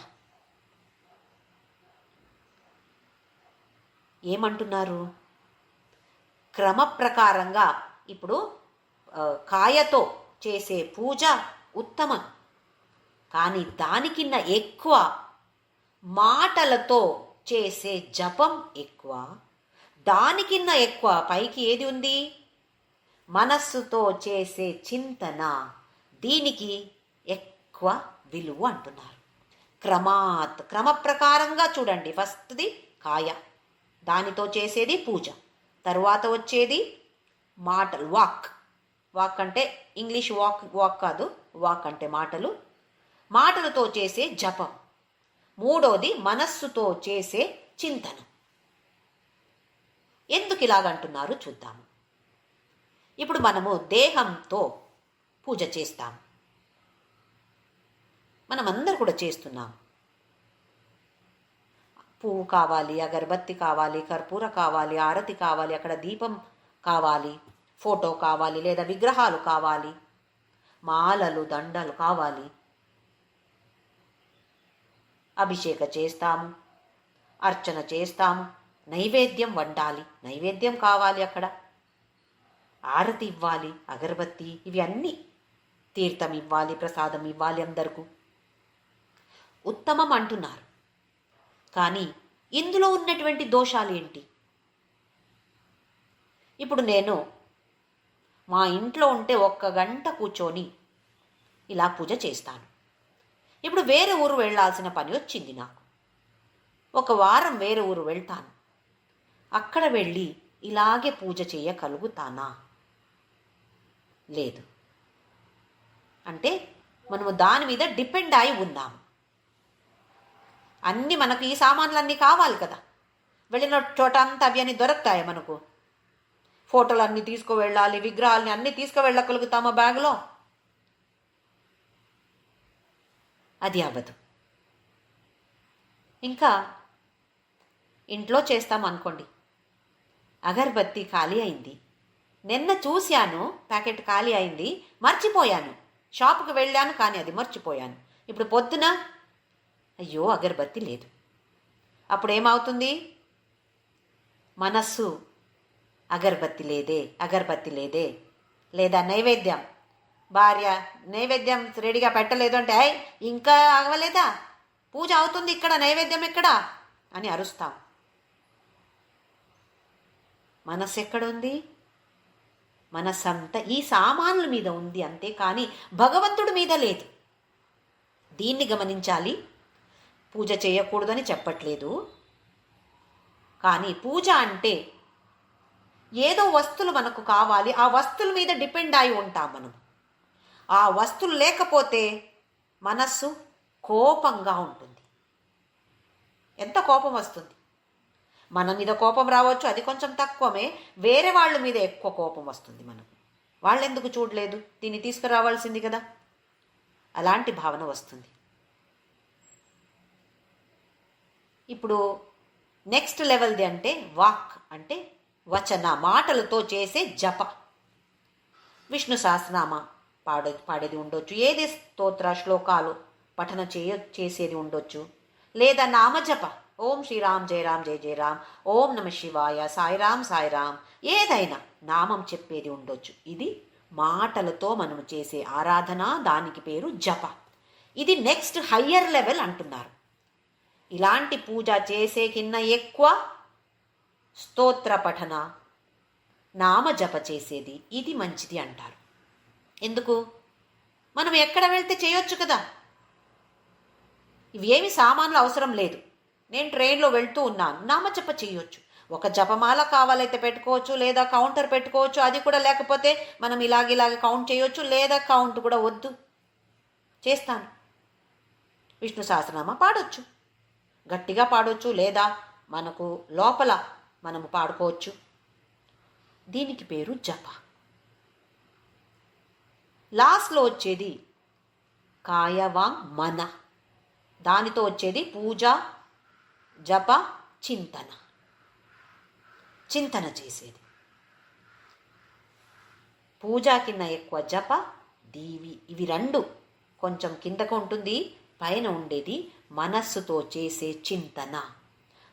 ఏమంటున్నారు? క్రమ ప్రకారంగా ఇప్పుడు కాయతో చేసే పూజ ఉత్తమం, కానీ దానికిన్న ఎక్కువ మాటలతో చేసే జపం ఎక్కువ, దానికిన్న ఎక్కువ పైకి ఏది ఉంది? మనస్సుతో చేసే చింతన, దీనికి ఎక్కువ విలువ అంటున్నారు. క్రమ ప్రకారంగా చూడండి. ఫస్ట్ది కాయ, దానితో చేసేది పూజ, తరువాత వచ్చేది మాటలు, వాక్ అంటే ఇంగ్లీష్ వాక్ కాదు, వాక్ అంటే మాటలతో చేసే జపం, మూడోది మనస్సుతో చేసే చింతనం. ఎందుకు ఇలాగంటున్నారు చూద్దాము. ఇప్పుడు మనము దేహంతో పూజ చేస్తాం, మనమందరూ కూడా చేస్తున్నాం. పువ్వు కావాలి, అగరబత్తి కావాలి, కర్పూర కావాలి, ఆరతి కావాలి, అక్కడ దీపం కావాలి, ఫోటో కావాలి, లేదా విగ్రహాలు కావాలి, మాలలు దండలు కావాలి, అభిషేక చేస్తాము, అర్చన చేస్తాము, నైవేద్యం వండాలి, నైవేద్యం కావాలి, అక్కడ ఆరతి ఇవ్వాలి, అగరబత్తి, ఇవి అన్నీ, తీర్థం ఇవ్వాలి, ప్రసాదం ఇవ్వాలి అందరికీ. ఉత్తమం అంటున్నారు. కానీ ఇందులో ఉన్నటువంటి దోషాలు ఏంటి? ఇప్పుడు నేను మా ఇంట్లో ఉంటే 1 గంట కూర్చొని ఇలా పూజ చేస్తాను. ఇప్పుడు వేరే ఊరు వెళ్ళాల్సిన పని వచ్చింది నాకు, 1 వారం వేరే ఊరు వెళ్తాను. అక్కడ వెళ్ళి ఇలాగే పూజ చేయగలుగుతానా? లేదు. అంటే మనము దాని మీద డిపెండ్ అయి ఉన్నాము. అన్నీ మనకు ఈ సామాన్లన్నీ కావాలి కదా, వెళ్ళిన చోట అంతా అవి అన్నీ దొరుకుతాయి మనకు. ఫోటోలు అన్నీ తీసుకువెళ్ళాలి, విగ్రహాలని అన్నీ తీసుకువెళ్ళగలుగుతామా బ్యాగ్లో? అది అవ్వదు. ఇంకా ఇంట్లో చేస్తాం అనుకోండి, అగరబత్తి ఖాళీ అయింది, నిన్న చూశాను ప్యాకెట్ ఖాళీ అయింది, మర్చిపోయాను, షాపుకి వెళ్ళాను కానీ అది మర్చిపోయాను, ఇప్పుడు పొద్దున అయ్యో అగరబత్తి లేదు. అప్పుడు ఏమవుతుంది? మనస్సు అగరబత్తి లేదే. లేదా నైవేద్యం, భార్య నైవేద్యం రెడీగా పెట్టలేదు అంటే ఇంకా అవ్వలేదా, పూజ అవుతుంది ఇక్కడ, నైవేద్యం ఎక్కడా అని అరుస్తాం. మనస్సు ఎక్కడుంది? మనస్సంతా ఈ సామాన్ల మీద ఉంది అంతే, కానీ భగవంతుడి మీద లేదు. దీన్ని గమనించాలి. పూజ చేయకూడదని చెప్పట్లేదు, కానీ పూజ అంటే ఏదో వస్తువులు మనకు కావాలి, ఆ వస్తువుల మీద డిపెండ్ అయి ఉంటాం మనం. ఆ వస్తువులు లేకపోతే మనస్సు కోపంగా ఉంటుంది. ఎంత కోపం వస్తుంది! మన మీద కోపం రావచ్చు, అది కొంచెం తక్కువమే. వేరే వాళ్ళ మీద ఎక్కువ కోపం వస్తుంది మనకు. వాళ్ళు ఎందుకు చూడలేదు, దీన్ని తీసుకురావాల్సింది కదా, అలాంటి భావన వస్తుంది. ఇప్పుడు నెక్స్ట్ లెవెల్ది అంటే వాక్, అంటే వచన, మాటలతో చేసే జప. విష్ణు సహస్రనామ పాడేది ఉండొచ్చు, ఏది స్తోత్ర శ్లోకాలు పఠన చేసేది ఉండొచ్చు, లేదా నామజప, ఓం శ్రీరామ్ జయ రామ్ జయ జయ రామ్, ఓం నమ శివాయ, సాయిరామ్ సాయిరామ్, ఏదైనా నామం చెప్పేది ఉండొచ్చు. ఇది మాటలతో మనం చేసే ఆరాధన, దానికి పేరు జప. ఇది నెక్స్ట్ హయ్యర్ లెవెల్ అంటున్నారు. ఇలాంటి పూజ చేసే కింద ఎక్కువ స్తోత్ర పఠన, నామ జప చేసేది ఇది మంచిది అంటారు. ఎందుకు? మనం ఎక్కడ వెళ్తే చేయొచ్చు కదా, ఇవేమి సామాన్లు అవసరం లేదు. నేను ట్రైన్లో వెళ్తూ ఉన్నాను, నామజప చేయొచ్చు. ఒక జపమాల కావాలైతే పెట్టుకోవచ్చు, లేదా కౌంటర్ పెట్టుకోవచ్చు. అది కూడా లేకపోతే మనం ఇలాగ కౌంట్ చేయొచ్చు, లేదా కౌంట్ కూడా వద్దు, చేస్తాను. విష్ణు సహస్రనామ పాడొచ్చు, గట్టిగా పాడొచ్చు, లేదా మనకు లోపల మనము పాడుకోవచ్చు. దీనికి పేరు జప. లాస్ట్లో వచ్చేది కాయవాంగ్ మన, దానితో వచ్చేది పూజ, జప, చింతన చేసేది. పూజ కింద ఎక్కువ జప, దీవి, ఇవి రెండు కొంచెం కిందకు ఉంటుంది, పైన ఉండేది మనస్సుతో చేసే చింతన.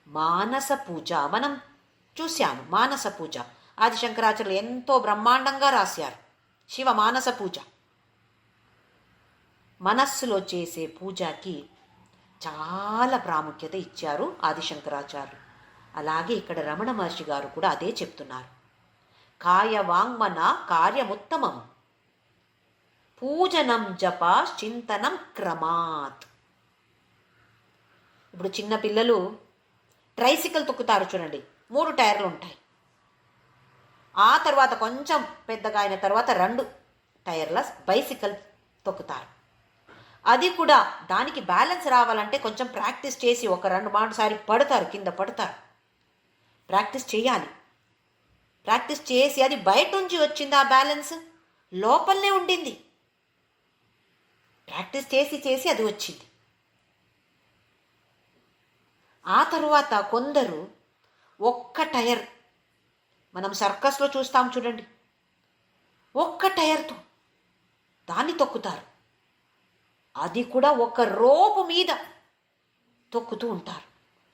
మానస పూజ మనం చూశాము. మానస పూజ ఆదిశంకరాచార్యులు ఎంతో బ్రహ్మాండంగా రాశారు. శివ మానస పూజ, మనస్సులో చేసే పూజకి చాలా ప్రాముఖ్యత ఇచ్చారు ఆదిశంకరాచార్యులు. అలాగే ఇక్కడ రమణ మహర్షి గారు కూడా అదే చెప్తున్నారు. కాయ వాంగ్మన కార్యముత్తమం, పూజనం జప చింతనం క్రమాత్. ఇప్పుడు చిన్న పిల్లలు ట్రైసికల్ తొక్కుతారు చూడండి, 3 టైర్లు ఉంటాయి. ఆ తర్వాత కొంచెం పెద్దగా అయిన తర్వాత 2 టైర్ల బైసికల్ తొక్కుతారు. అది కూడా దానికి బ్యాలెన్స్ రావాలంటే కొంచెం ప్రాక్టీస్ చేసి 1-2 సారి పడతారు, కింద పడతారు. ప్రాక్టీస్ చేయాలి. ప్రాక్టీస్ చేసి అది బయట నుంచి వచ్చింది, ఆ బ్యాలెన్స్ లోపలనే ఉండింది. ప్రాక్టీస్ చేసి అది వచ్చింది. ఆ తరువాత కొందరు ఒక్క టైర్, మనం సర్కస్లో చూస్తాం చూడండి, ఒక్క టైర్తో దాన్ని తొక్కుతారు. అది కూడా ఒక రోపు మీద తొక్కుతూ ఉంటారు.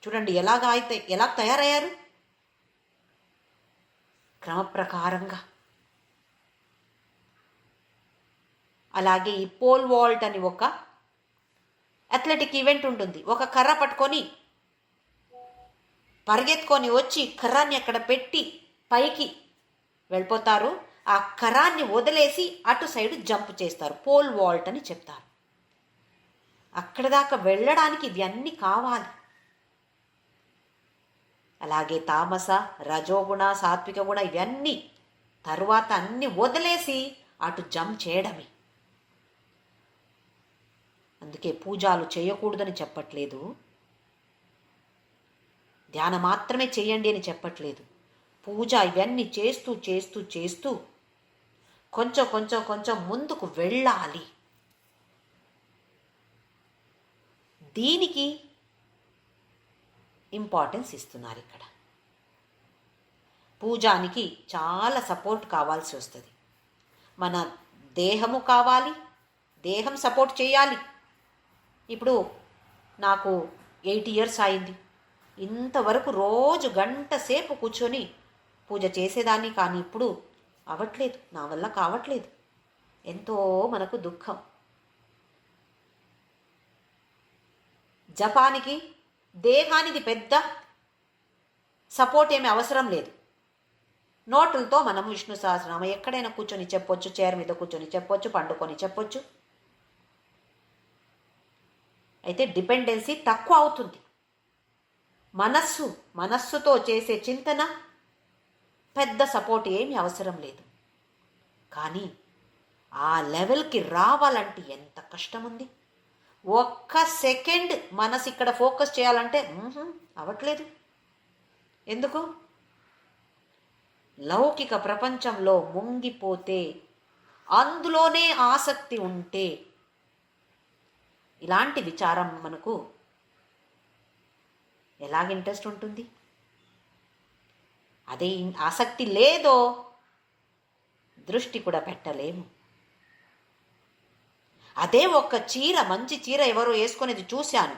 చూడండి ఎలా తయారయ్యారు, క్రమప్రకారంగా. అలాగే ఈ పోల్ వాల్ట్ అని ఒక అథ్లెటిక్ ఈవెంట్ ఉంటుంది. ఒక కర్ర పట్టుకొని పరిగెత్తుకొని వచ్చి కర్రాన్ని అక్కడ పెట్టి పైకి వెళ్ళిపోతారు. ఆ కర్రాన్ని వదిలేసి అటు సైడ్ జంప్ చేస్తారు. పోల్ వాల్ట్ అని చెప్తారు. అక్కడ దాకా వెళ్ళడానికి ఇవన్నీ కావాలి. అలాగే తామస, రజోగుణ, సాత్విక గుణ, ఇవన్నీ తరువాత అన్ని వదిలేసి అటు జంప్ చేయడమే. అందుకే పూజలు చేయకూడదని చెప్పట్లేదు, ధ్యానం మాత్రమే చేయండి అని చెప్పట్లేదు. పూజ ఇవన్నీ చేస్తూ చేస్తూ చేస్తూ కొంచెం ముందుకు వెళ్ళాలి. దీనికి ఇంపార్టెన్స్ ఇస్తున్నారు ఇక్కడ. పూజానికి చాలా సపోర్ట్ కావాల్సి వస్తుంది. మన దేహము కావాలి, దేహం సపోర్ట్ చేయాలి. ఇప్పుడు నాకు 8 years అయింది. ఇంతవరకు రోజు గంట సేపు కూర్చొని పూజ చేసేదాన్ని, కానీ ఇప్పుడు అవ్వట్లేదు, నా వల్ల కావట్లేదు. ఎంతో మనకు దుఃఖం. జపానికి దేహానికి పెద్ద సపోర్ట్ ఏమీ అవసరం లేదు. నోటులతో మనం విష్ణు సహస్రనామం ఎక్కడైనా కూర్చొని చెప్పొచ్చు, చైర్ మీద కూర్చొని చెప్పొచ్చు, పండుకొని చెప్పొచ్చు. అయితే డిపెండెన్సీ తక్కువ అవుతుంది. మనస్సుతో చేసే చింతన పెద్ద సపోర్ట్ ఏమీ అవసరం లేదు. కానీ ఆ లెవెల్కి రావాలంటే ఎంత కష్టం ఉంది. ఒక్క సెకండ్ మనసు ఇక్కడ ఫోకస్ చేయాలంటే అవ్వట్లేదు. ఎందుకు? లౌకిక ప్రపంచంలో ముంగిపోతే, అందులోనే ఆసక్తి ఉంటే ఇలాంటి విచారం మనకు ఎలాగ ఇంట్రెస్ట్ ఉంటుంది? అదే ఆసక్తి లేదో దృష్టి కూడా పెట్టలేము. అదే ఒక చీర, మంచి చీర ఎవరో వేసుకునేది చూశాను,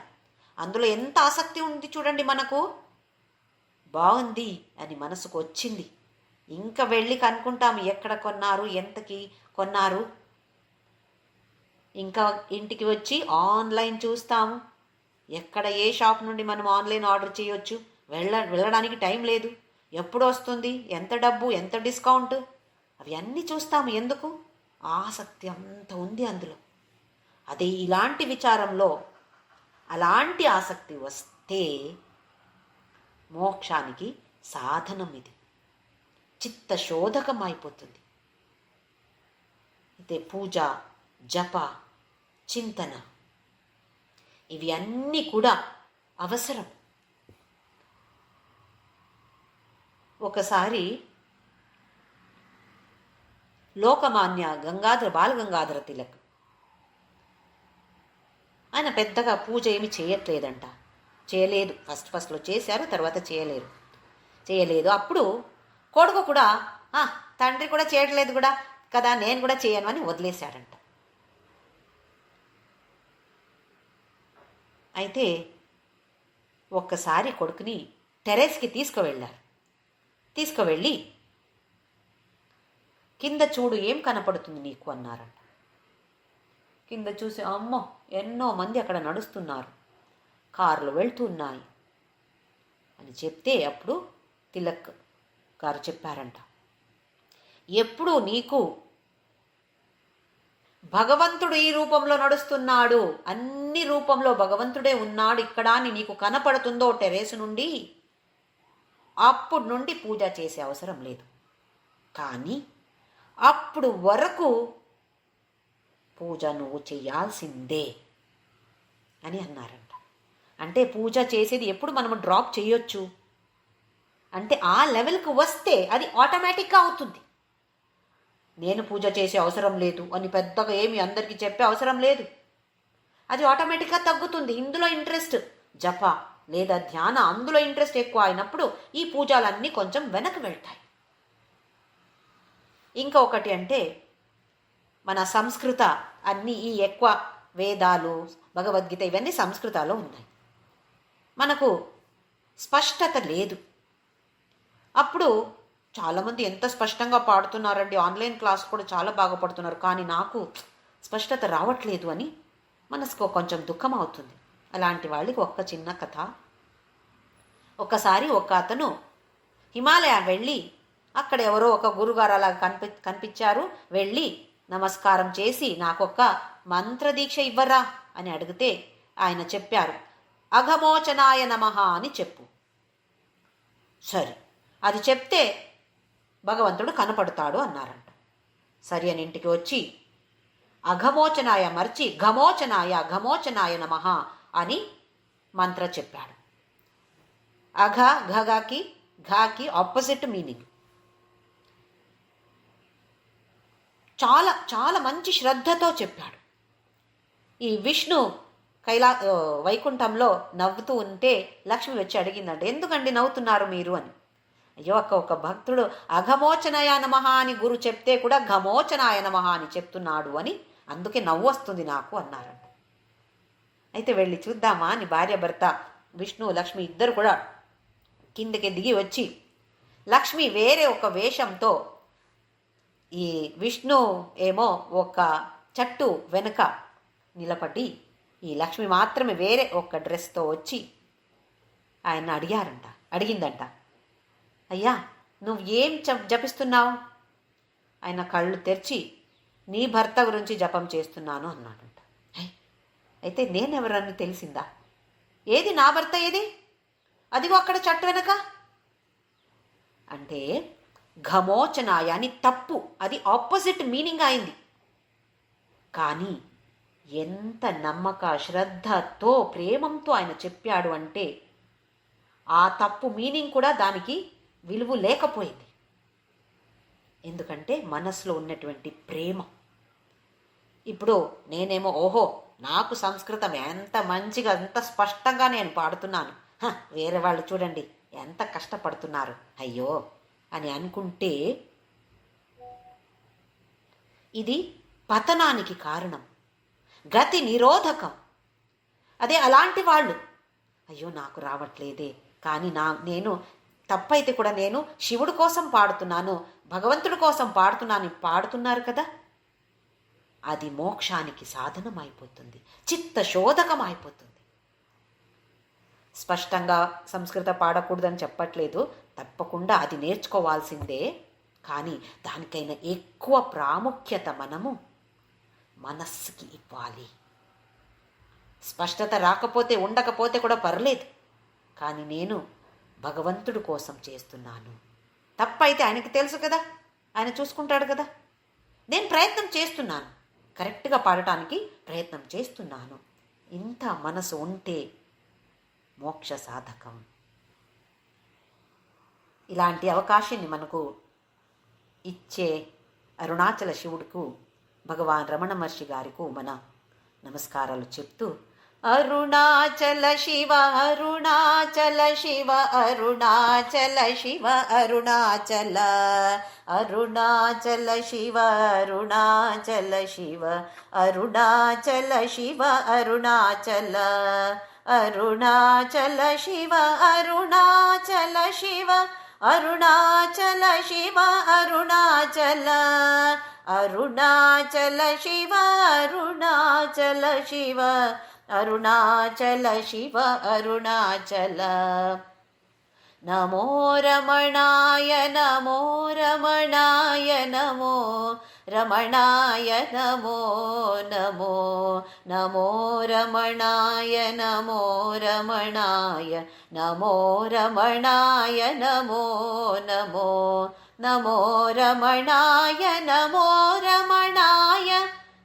అందులో ఎంత ఆసక్తి ఉంది చూడండి, మనకు బాగుంది అని మనసుకు వచ్చింది. ఇంకా వెళ్ళి కనుక్కుంటాము ఎక్కడ కొన్నారు, ఎంతకి కొన్నారు. ఇంకా ఇంటికి వచ్చి ఆన్లైన్ చూస్తాము, ఎక్కడ ఏ షాప్ నుండి మనం ఆన్లైన్ ఆర్డర్ చేయొచ్చు. వెళ్ళడానికి టైం లేదు, ఎప్పుడు వస్తుంది, ఎంత డబ్బు, ఎంత డిస్కౌంట్, అవి అన్నీ చూస్తాము. ఎందుకు? ఆసక్తి అంత ఉంది అందులో. అదే ఇలాంటి విచారంలో అలాంటి ఆసక్తి వస్తే మోక్షానికి సాధనం ఇది, చిత్తశోధకం అయిపోతుంది. అయితే పూజ, జప, చింతన ఇవి అన్నీ కూడా అవసరం. ఒకసారి లోకమాన్య బాలగంగాధర తిలక్ ఆయన పెద్దగా పూజ ఏమి చేయలేదు. ఫస్ట్లో చేశారు, తర్వాత చేయలేదు. అప్పుడు కొడుకు కూడా తండ్రి కూడా చేయట్లేదు కూడా కదా, నేను కూడా చేయను అని వదిలేశాడంట. అయితే ఒక్కసారి కొడుకుని టెరెస్కి తీసుకువెళ్ళి కింద చూడు, ఏం కనపడుతుంది నీకు అన్నారంట. కింద చూసి, అమ్మో ఎన్నో మంది అక్కడ నడుస్తున్నారు, కార్లు వెళ్తున్నాయి అని చెప్తే అప్పుడు తిలక్ గారు చెప్పారంట, ఎప్పుడు నీకు భగవంతుడు ఈ రూపంలో నడుస్తున్నాడు, అన్ని రూపంలో భగవంతుడే ఉన్నాడు ఇక్కడ అని నీకు కనపడుతుందో టెరేసు నుండి, అప్పుడు నుండి పూజ చేసే అవసరం లేదు. కానీ అప్పుడు వరకు పూజ నువ్వు చేయాల్సిందే అని అన్నారంట. అంటే పూజ చేసేది ఎప్పుడు మనము డ్రాప్ చేయొచ్చు అంటే ఆ లెవెల్కి వస్తే అది ఆటోమేటిక్గా అవుతుంది. నేను పూజ చేసే అవసరం లేదు అని పెద్దగా ఏమి అందరికీ చెప్పే అవసరం లేదు, అది ఆటోమేటిక్గా తగ్గుతుంది. ఇందులో ఇంట్రెస్ట్, జప లేదా ధ్యాన, అందులో ఇంట్రెస్ట్ ఎక్కువ అయినప్పుడు ఈ పూజలన్నీ కొంచెం వెనక్కి వెళ్తాయి. ఇంకా ఒకటి అంటే మన సంస్కృత అన్నీ ఈ ఎక్కువ వేదాలు, భగవద్గీత ఇవన్నీ సంస్కృతాలో ఉన్నాయి, మనకు స్పష్టత లేదు. అప్పుడు చాలామంది ఎంత స్పష్టంగా పాడుతున్నారండి, ఆన్లైన్ క్లాస్ కూడా చాలా బాగా పడుతున్నారు, కానీ నాకు స్పష్టత రావట్లేదు అని మనసుకు కొంచెం దుఃఖం అవుతుంది. అలాంటి వాళ్ళకి ఒక్క చిన్న కథ. ఒకసారి ఒక అతను హిమాలయ వెళ్ళి అక్కడ ఎవరో ఒక గురుగారు అలా కనిపించారు, వెళ్ళి నమస్కారం చేసి నాకొక్క మంత్రదీక్ష ఇవ్వరా అని అడిగితే ఆయన చెప్పారు, అఘమోచనాయ నమః అని చెప్పు. సరే, అది చెప్తే భగవంతుడు కనపడతాడు అన్నారంట. సరి అని ఇంటికి వచ్చి అఘమోచనాయ మర్చి ఘమోచనాయ నమః అని మంత్ర చెప్పాడు. అఘ ఘాకి ఆపోజిట్ మీనింగ్. చాలా చాలా మంచి శ్రద్ధతో చెప్పాడు. ఈ విష్ణు వైకుంఠంలో నవ్వుతూ ఉంటే లక్ష్మి వచ్చి అడిగిందంట, ఎందుకండి నవ్వుతున్నారు మీరు అని. అయ్యో అక్క, ఒక భక్తుడు అఘమోచనాయ నమః అని గురు చెప్తే కూడా ఘమోచనాయ నమః అని చెప్తున్నాడు అని, అందుకే నవ్వు వస్తుంది నాకు అన్నారంట. అయితే వెళ్ళి చూద్దామా అని భార్య భర్త విష్ణు లక్ష్మి ఇద్దరు కూడా కిందకి దిగి వచ్చి, లక్ష్మి వేరే ఒక వేషంతో, ఈ విష్ణు ఏమో ఒక చెట్టు వెనుక నిలబడి, ఈ లక్ష్మి మాత్రమే వేరే ఒక డ్రెస్తో వచ్చి ఆయన అడిగిందంట, అయ్యా నువ్వు ఏం జపిస్తున్నావు? ఆయన కళ్ళు తెరిచి, నీ భర్త గురించి జపం చేస్తున్నాను అన్నాడంట. అయితే నేనెవరని తెలిసిందా? ఏది నా భర్త, ఏది? అదిగో అక్కడ చెట్టు వెనక అంటే ఘమోచనాయ అని తప్పు, అది ఆపోజిట్ మీనింగ్ అయింది. కానీ ఎంత నమ్మక శ్రద్ధతో ప్రేమంతో ఆయన చెప్పాడు అంటే ఆ తప్పు మీనింగ్ కూడా దానికి విలువ లేకపోయింది. ఎందుకంటే మనసులో ఉన్నటువంటి ప్రేమ. ఇప్పుడు నేనేమో ఓహో నాకు సంస్కృతం ఎంత మంచిగా ఎంత స్పష్టంగా నేను పాడుతున్నాను, వేరే వాళ్ళు చూడండి ఎంత కష్టపడుతున్నారు అయ్యో అని అనుకుంటే ఇది పతనానికి కారణం, గతి నిరోధకం. అదే అలాంటి వాళ్ళు అయ్యో నాకు రావట్లేదే, కానీ నేను తప్పైతే కూడా నేను శివుడి కోసం పాడుతున్నాను, భగవంతుడి కోసం పాడుతున్నారు కదా, అది మోక్షానికి సాధనం అయిపోతుంది, చిత్తశోధకం అయిపోతుంది. స్పష్టంగా సంస్కృత పాడకూడదని చెప్పట్లేదు, తప్పకుండా అది నేర్చుకోవాల్సిందే. కానీ దానికైనా ఎక్కువ ప్రాముఖ్యత మనము మనస్సుకి ఇవ్వాలి. స్పష్టత రాకపోతే ఉండకపోతే కూడా పర్లేదు, కానీ నేను భగవంతుడి కోసం చేస్తున్నాను. తప్పైతే ఆయనకి తెలుసు కదా, ఆయన చూసుకుంటాడు కదా. నేను ప్రయత్నం చేస్తున్నాను, కరెక్ట్గా పాడటానికి ప్రయత్నం చేస్తున్నాను. ఇంత మనసు ఉంటే మోక్ష సాధకం. ఇలాంటి అవకాశాన్ని మనకు ఇచ్చే అరుణాచల శివుడుకు, భగవాన్ రమణ మహర్షి గారికి మన నమస్కారాలు చెప్తూ, అరుణాచల శివ అరుణాచల శివ అరుణాచల శివ అరుణాచల అరుణాచల శివ అరుణాచల శివ అరుణాచల శివ అరుణాచల అరుణాచల శివ అరుణాచల శివ అరుణాచల శివ అరుణాచల అరుణాచల శివ అరుణాచల శివ అరుణాచల శివ అరుణాచల. నమో రమణాయ నమో రమణాయ నమో రమణాయ నమో నమో నమో రమణాయ నమో రమణాయ నమో రమణాయ నమో నమో నమో రమణాయ నమో రమణాయ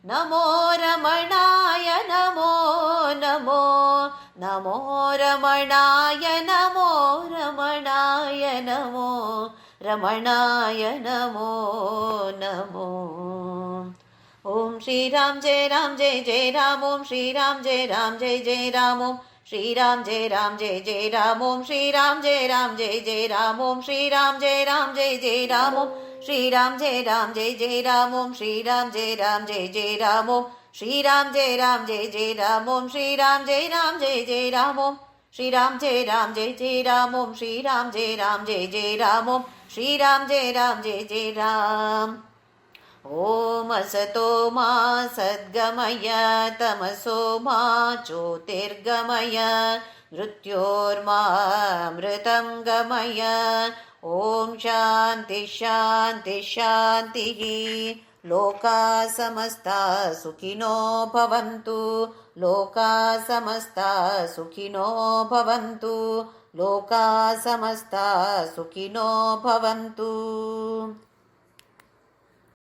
నమో రమణాయ నమో నమో నమో రమణాయ నమో రమణాయ నమో రమణాయ నమో నమో. ఓం శ్రీరామ్ జయ రామ్ జయ జయ రామ్, ఓం శ్రీరామ్ జయ రామ్ జయ జయ రామ్, ఓం శ్రీరామ్ జయ రామ్ జయ జయ రామ్, ఓం శ్రీరామ్ జయ రామ్ జయ జయ రామ్, ఓం శ్రీరామ్ జయ రామ్ జయ జయ రామ్, ఓం శ్రీరామ్ జయ రామ్ జయ జయ రామ్, ఓం శ్రీరామ్ జయ రామ్ జయ జయ రామ్, ఓం శ్రీరామ్ జయ రామ్ జయ జయ రామ్, ఓం శ్రీరామ్ జయ రామ్ జయ జయ రామ్, ఓం శ్రీరామ్ జయ రామ్ జయ జయ రామ్, ఓం శ్రీరామ్ జయ రామ్ జయ జయ రామ్, ఓం శ్రీరామ్ జయ రామ్ జయ జయ రామ్. ఓం అసతో మా సద్గమయ తమసో మా జ్యోతిర్గమయ మృత్యోర్మా అమృతం గమయ. ఓం శాంతి శాంతి శాంతి. లోకా సమస్తా సుఖినో భవంతు, లోకా సమస్తా సుఖినో భవంతు, లోకా సమస్తా సుఖినో భవంతు.